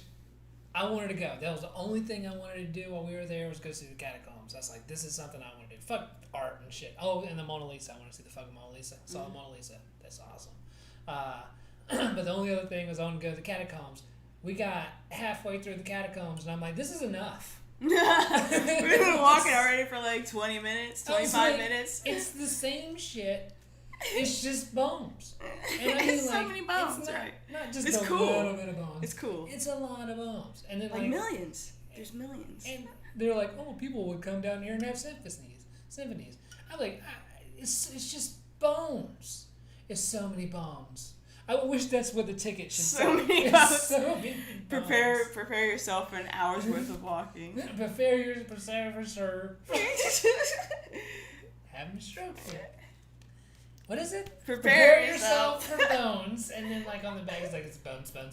S1: I wanted to go. That was the only thing I wanted to do while we were there was go see the catacombs. I was like, this is something I want to do. Fuck art and shit. Oh, and the Mona Lisa. I want to see the fucking Mona Lisa. Saw the Mona Lisa. That's awesome. But the only other thing was I wanted to go to the catacombs. We got halfway through the catacombs, and I'm like, this is enough.
S2: We've been walking already for like 20 minutes, 25 minutes.
S1: It's the same shit It's just bones. And I mean,
S2: so many bones,
S1: it's
S2: right?
S1: Not just
S2: it's
S1: a
S2: cool.
S1: little bit of bones.
S2: It's cool.
S1: It's a lot of bones. And then
S2: like millions. There's millions.
S1: And they're like, oh, people would come down here and have symphonies. I'm like, it's just bones. It's so many bones. I wish that's what the ticket should say.
S2: Many bones.
S1: So many bones.
S2: Prepare yourself for an hour's worth of walking.
S1: Prepare for sir. Having a stroke. What is it?
S2: Prepare
S1: yourself for bones. And then like on the back it's like it's bones. And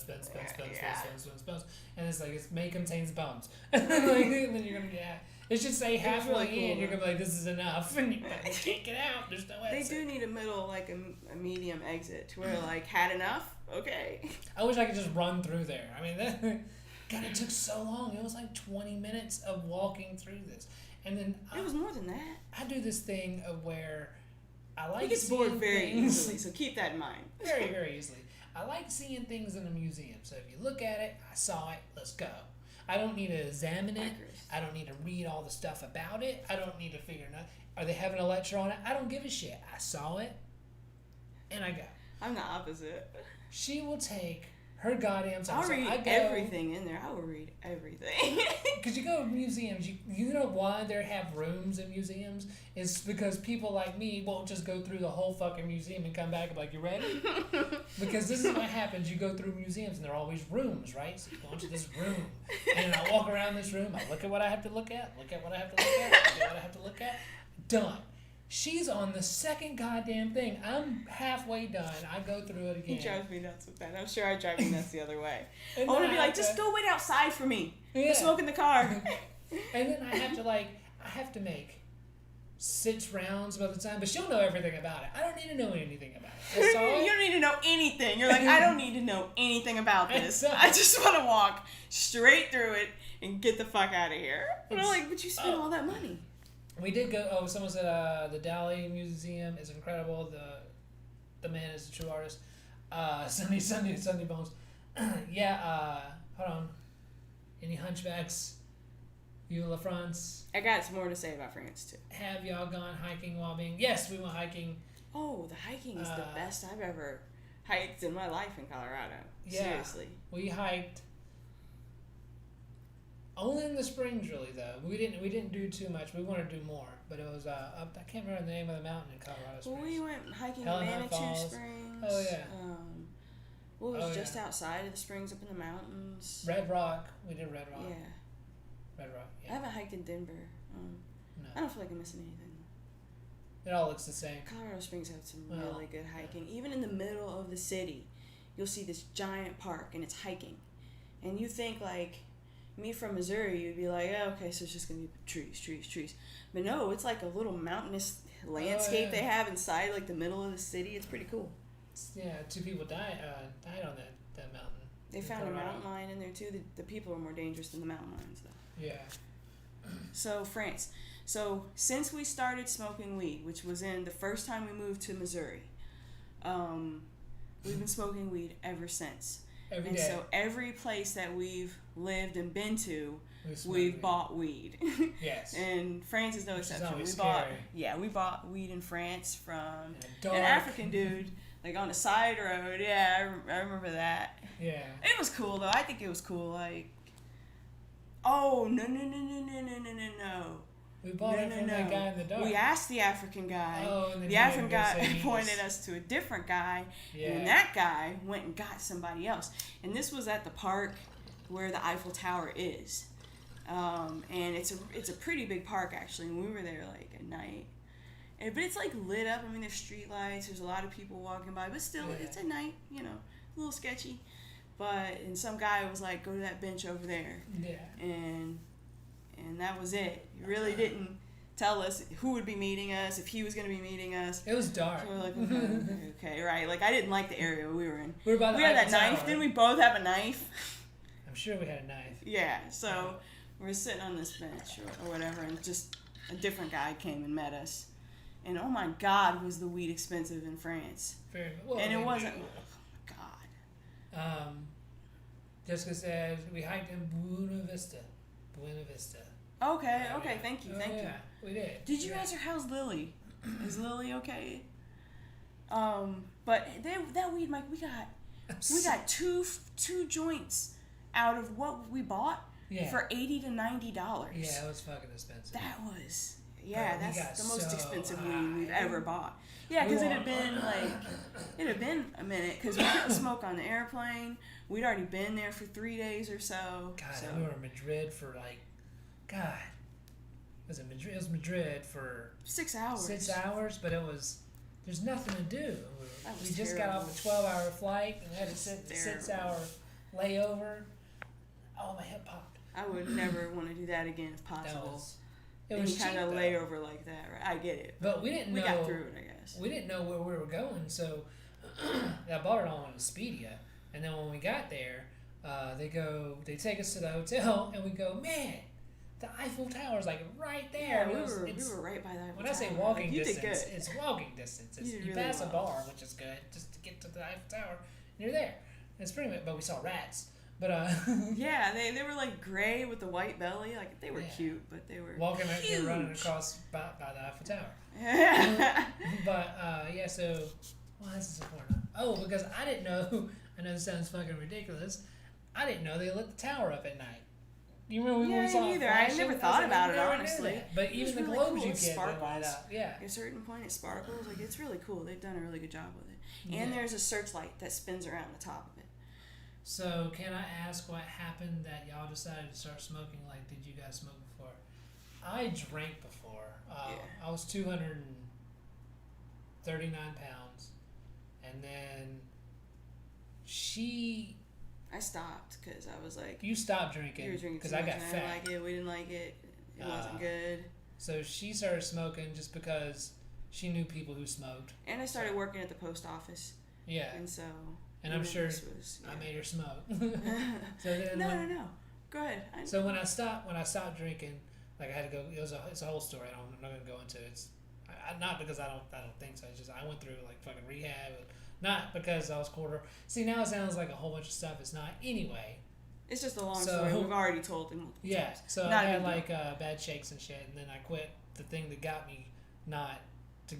S1: it's like it may contains bones. And then you're gonna get it should say halfway
S2: really cool,
S1: in, you're gonna be like, this is enough, and you can't get out. There's no exit.
S2: They do need a middle, like a medium exit, to where like had enough. Okay.
S1: I wish I could just run through there. I mean, God, it took so long. It was like 20 minutes of walking through this, and then
S2: it was more than that.
S1: I do this thing of where I like.
S2: He gets bored very easily, so keep that in mind.
S1: Very, very easily. I like seeing things in a museum. So if you look at it, I saw it. Let's go. I don't need to examine it. I don't need to read all the stuff about it. I don't need to figure out. Are they having a lecture on it? I don't give a shit. I saw it, and I go.
S2: I'm the opposite.
S1: She will take her goddamn time.
S2: I'll read everything in there. I will read everything.
S1: Because you go to museums, you know why they have rooms in museums? It's because people like me won't just go through the whole fucking museum and come back and be like, you ready? Because this is what happens. You go through museums and there are always rooms, right? So you go into this room and I walk around this room. I look at what I have to look at, look at what I have to look at, look at what I have to look at. Done. She's on the second goddamn thing. I'm halfway done. I go through it again.
S2: He drives me nuts with that. I'm sure I drive me nuts the other way. I
S1: And
S2: want
S1: then
S2: to be like, just go wait outside for me. Go smoke in the car.
S1: And then I have to make 6 rounds by the time, but she'll know everything about it. I don't need to know anything about it. I saw it.
S2: You don't need to know anything. You're like, I don't need to know anything about this. I just want to walk straight through it and get the fuck out of here. But I'm like, but you spent all that money.
S1: We did go. Oh, someone said the Dali Museum is incredible. The man is a true artist. Sunday Bones. Yeah. Hold on. Any hunchbacks? Vive la France.
S2: I got some more to say about France too.
S1: Have y'all gone hiking while being? Yes, we went hiking.
S2: Oh, the hiking is the best I've ever hiked in my life in Colorado.
S1: Yeah,
S2: seriously.
S1: We hiked. Only in the springs, really, though. We didn't do too much. We wanted to do more, but it was up. I can't remember the name of the mountain in Colorado Springs.
S2: Well, we went hiking
S1: Helena
S2: Manitou
S1: Falls.
S2: Springs.
S1: Oh yeah.
S2: What was just outside of the springs, up in the mountains?
S1: Red Rock. We did Red Rock.
S2: Yeah.
S1: Red Rock. Yeah.
S2: I haven't hiked in Denver.
S1: No.
S2: I don't feel like I'm missing anything.
S1: It all looks the same.
S2: Colorado Springs had some really good hiking. Even in the middle of the city, you'll see this giant park, and it's hiking, and you think like. Me from Missouri, you'd be like, oh, okay, so it's just going to be trees. But no, it's like a little mountainous landscape they have inside, like the middle of the city. It's pretty cool.
S1: Yeah, 2 people died on that mountain.
S2: They found a mountain lion in there, too. The people are more dangerous than the mountain lions, though.
S1: Yeah.
S2: So, France. So, since we started smoking weed, which was in the first time we moved to Missouri, we've been smoking weed ever since.
S1: Every day.
S2: So every place that we've lived and been to, we've bought weed.
S1: Yes.
S2: And France is no exception. We bought weed in France from an African dude, like on a side road. Yeah, I remember that.
S1: Yeah.
S2: It was cool though. I think it was cool. Like, oh no.
S1: We bought it from that guy in the dark.
S2: We asked the African guy.
S1: Oh, and
S2: the African guy pointed us to a different guy. Yeah. And that guy went and got somebody else. And this was at the park where the Eiffel Tower is. And it's a pretty big park, actually. And we were there, like, at night. But it's, like, lit up. I mean, there's street lights. There's a lot of people walking by. But still, it's at night, a little sketchy. And some guy was like, go to that bench over there.
S1: Yeah.
S2: And that was it. He really didn't tell us who would be meeting us, if he was going to be meeting us.
S1: It was dark.
S2: So we're like, okay, right. Like, I didn't like the area we were in.
S1: We were by the
S2: We had that knife. Didn't we both have a knife?
S1: I'm sure we had a knife.
S2: Yeah. So we're sitting on this bench or whatever, and just a different guy came and met us. And oh my God, was the weed expensive in France.
S1: Very well.
S2: And it wasn't. Oh my God.
S1: Jessica said we hiked in Buena Vista.
S2: Okay, thank you.
S1: Yeah, we did.
S2: Did you ask her how's Lily? Is Lily okay? But that weed, Mike, we got two joints out of what we bought for $80 to $90.
S1: Yeah, it was fucking expensive.
S2: That was that's the most expensive
S1: high.
S2: weed we've ever bought. Yeah, because it had been a minute because we couldn't smoke on the airplane. We'd already been there for 3 days or so.
S1: God, we were in Madrid for was it Madrid? It was Madrid for
S2: 6 hours.
S1: 6 hours, but there's nothing to do. We just
S2: terrible.
S1: got off a 12-hour flight and had to sit in a 6-hour layover. Oh, my hip popped.
S2: I would never want to do that again if possible.
S1: It was
S2: kind of layover like that, right? I get it.
S1: But we didn't know.
S2: We got through it, I guess.
S1: We didn't know where we were going, so I bought it on Expedia. And then when we got there, they take us to the hotel, and we go, man, the Eiffel Tower is like right there.
S2: Yeah, we were right by that.
S1: When I say walking distance, it's walking distance. You
S2: really
S1: pass a bar, which is good, just to get to the Eiffel Tower, and you're there. It's pretty much, but we saw rats. But
S2: yeah, they were like gray with the white belly. Like they were cute, but they were
S1: walking.
S2: Huge.
S1: They were running across by the Eiffel Tower. But yeah, so why is this important? Oh, because I didn't know. I know this sounds fucking ridiculous. I didn't know they lit the tower up at night. You remember when we saw
S2: neither. I never thought about it, honestly.
S1: But even the
S2: really
S1: globes
S2: cool.
S1: you get light up. Yeah.
S2: At a certain point, it sparkles. Like it's really cool. They've done a really good job with it. And there's a searchlight that spins around the top of it.
S1: So can I ask what happened that y'all decided to start smoking? Like, did you guys smoke before? I drank before. I was 239 pounds, and then
S2: I stopped because I was like,
S1: you stopped drinking because I got fat.
S2: I didn't like it. We didn't like it. It wasn't good.
S1: So she started smoking just because she knew people who smoked.
S2: And I started working at the post office.
S1: Yeah.
S2: And so.
S1: And I'm sure I made her smoke. So then
S2: no. Go ahead.
S1: So when I stopped drinking, like I had to go. It's a whole story. I'm not gonna go into it. It's not because I don't think so. It's just I went through like fucking rehab. Not because I was quarter. See, now it sounds like a whole bunch of stuff. It's not. Anyway.
S2: It's just a long story. We've already told them.
S1: Yeah. So I had like bad shakes and shit, and then I quit. The thing that got me not to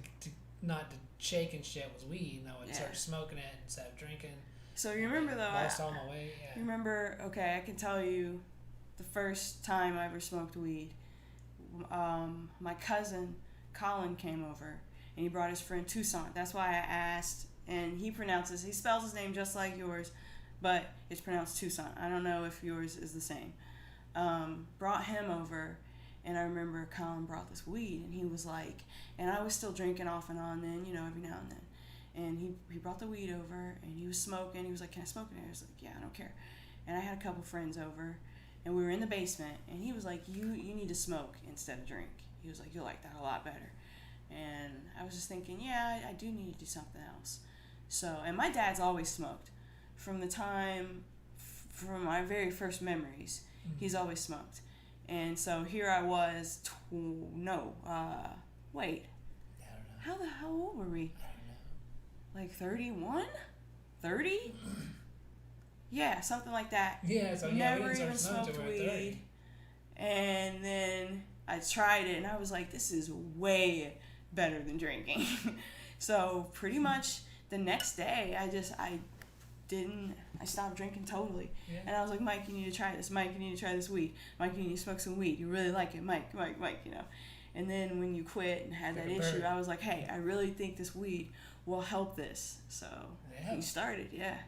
S1: shake and shit was weed, and I would start smoking it instead of drinking.
S2: So you remember though?
S1: Lost all my weight. Yeah.
S2: You remember? Okay, I can tell you, the first time I ever smoked weed. My cousin Colin came over, and he brought his friend Toussaint. That's why I asked. And he spells his name just like yours, but it's pronounced Toussaint. I don't know if yours is the same. Brought him over, and I remember Colin brought this weed, and he was like, and I was still drinking off and on then, every now and then. And he brought the weed over, and he was smoking. He was like, can I smoke in here? I was like, yeah, I don't care. And I had a couple friends over, and we were in the basement, and he was like, you need to smoke instead of drink. He was like, you'll like that a lot better. And I was just thinking, yeah, I do need to do something else. So, and my dad's always smoked. From my very first memories, he's always smoked. And so here I was, wait.
S1: I don't know.
S2: How old were we?
S1: I don't know.
S2: Like 31? 30? Yeah, something like that.
S1: Yeah, so
S2: never even smoked weed. And then I tried it, and I was like, this is way better than drinking. So pretty much the next day, I stopped drinking totally. Yeah. And I was like, Mike, you need to try this. Mike, you need to try this weed. Mike, you need to smoke some weed. You really like it. Mike, And then when you quit and had that issue, I was like, hey, I really think this weed will help this. So we started, yeah.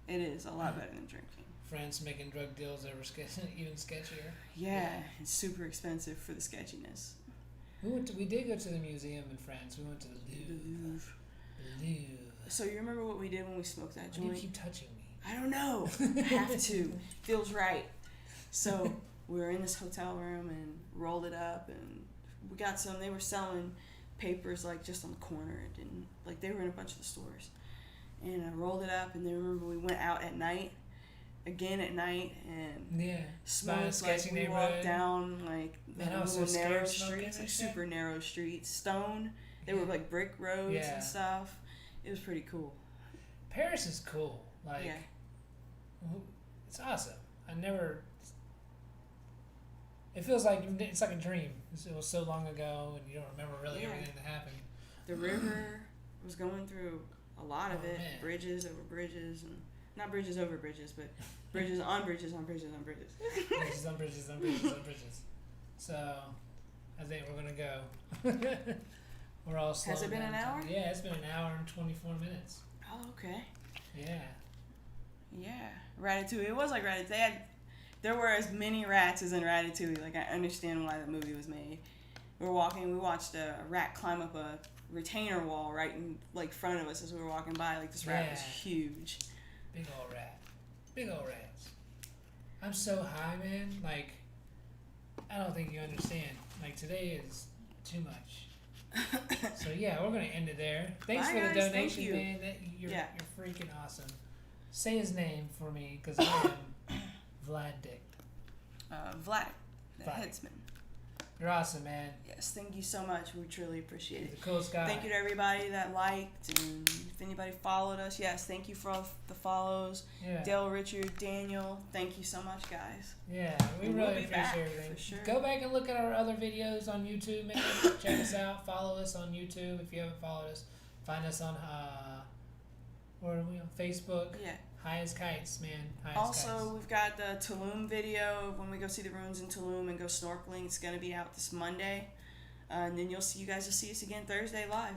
S2: It is a lot better than drinking.
S1: France making drug deals ever even sketchier.
S2: Yeah, it's super expensive for the sketchiness.
S1: We did go to the museum in France. We went to the Louvre.
S2: So you remember what we did when we smoked that joint?
S1: Why do you keep touching me?
S2: I don't know. I have to. Feels right. So we were in this hotel room and rolled it up, and we got some. They were selling papers like just on the corner, and like they were in a bunch of the stores. And I rolled it up, and then remember we went out at night, again at night, and smoked. Like we walked down like little narrow streets, like super narrow streets, stone. They were like brick roads and stuff. It was pretty cool.
S1: Paris is cool. Like, it's awesome. It feels like it's like a dream. It was so long ago, and you don't remember really everything that happened.
S2: The river was going through a lot of it.
S1: Man.
S2: Bridges over bridges, and not bridges over bridges, but bridges on bridges on bridges on bridges.
S1: Bridges on bridges on bridges on bridges. So, I think we're gonna go. We're all slowing
S2: Has it been
S1: down
S2: an hour?
S1: Yeah, it's been an hour and 24 minutes.
S2: Oh, okay.
S1: Yeah.
S2: Yeah, Ratatouille. It was like Ratatouille. There were as many rats as in Ratatouille. Like, I understand why the movie was made. We watched a rat climb up a retainer wall right in like front of us as we were walking by. Like, this rat was huge.
S1: Big old rat. Big old rats. I'm so high, man. Like, I don't think you understand. Like, today is too much. So yeah, we're gonna end it there. Thanks
S2: Bye,
S1: for the
S2: guys.
S1: donation,
S2: Thank you.
S1: man. You're freaking awesome. Say his name for me, because I am Vlad Dick.
S2: Vlad, the
S1: Vlad.
S2: headsman.
S1: You're awesome, man.
S2: Yes, thank you so much. We truly appreciate
S1: You're
S2: it.
S1: the coolest guy.
S2: Thank you to everybody that liked, and if anybody followed us, yes, thank you for all the follows.
S1: Yeah.
S2: Dale, Richard, Daniel, thank you so much, guys.
S1: Yeah, we
S2: And
S1: really
S2: we'll be
S1: appreciate
S2: back,
S1: everything.
S2: for sure.
S1: Go back and look at our other videos on YouTube, man. Check us out. Follow us on YouTube if you haven't followed us. Find us on where are we on Facebook?
S2: Yeah.
S1: High as kites, man. High as
S2: Also,
S1: kites.
S2: we've got the Tulum video of when we go see the ruins in Tulum and go snorkeling. It's going to be out this Monday. And then you guys will see us again Thursday live.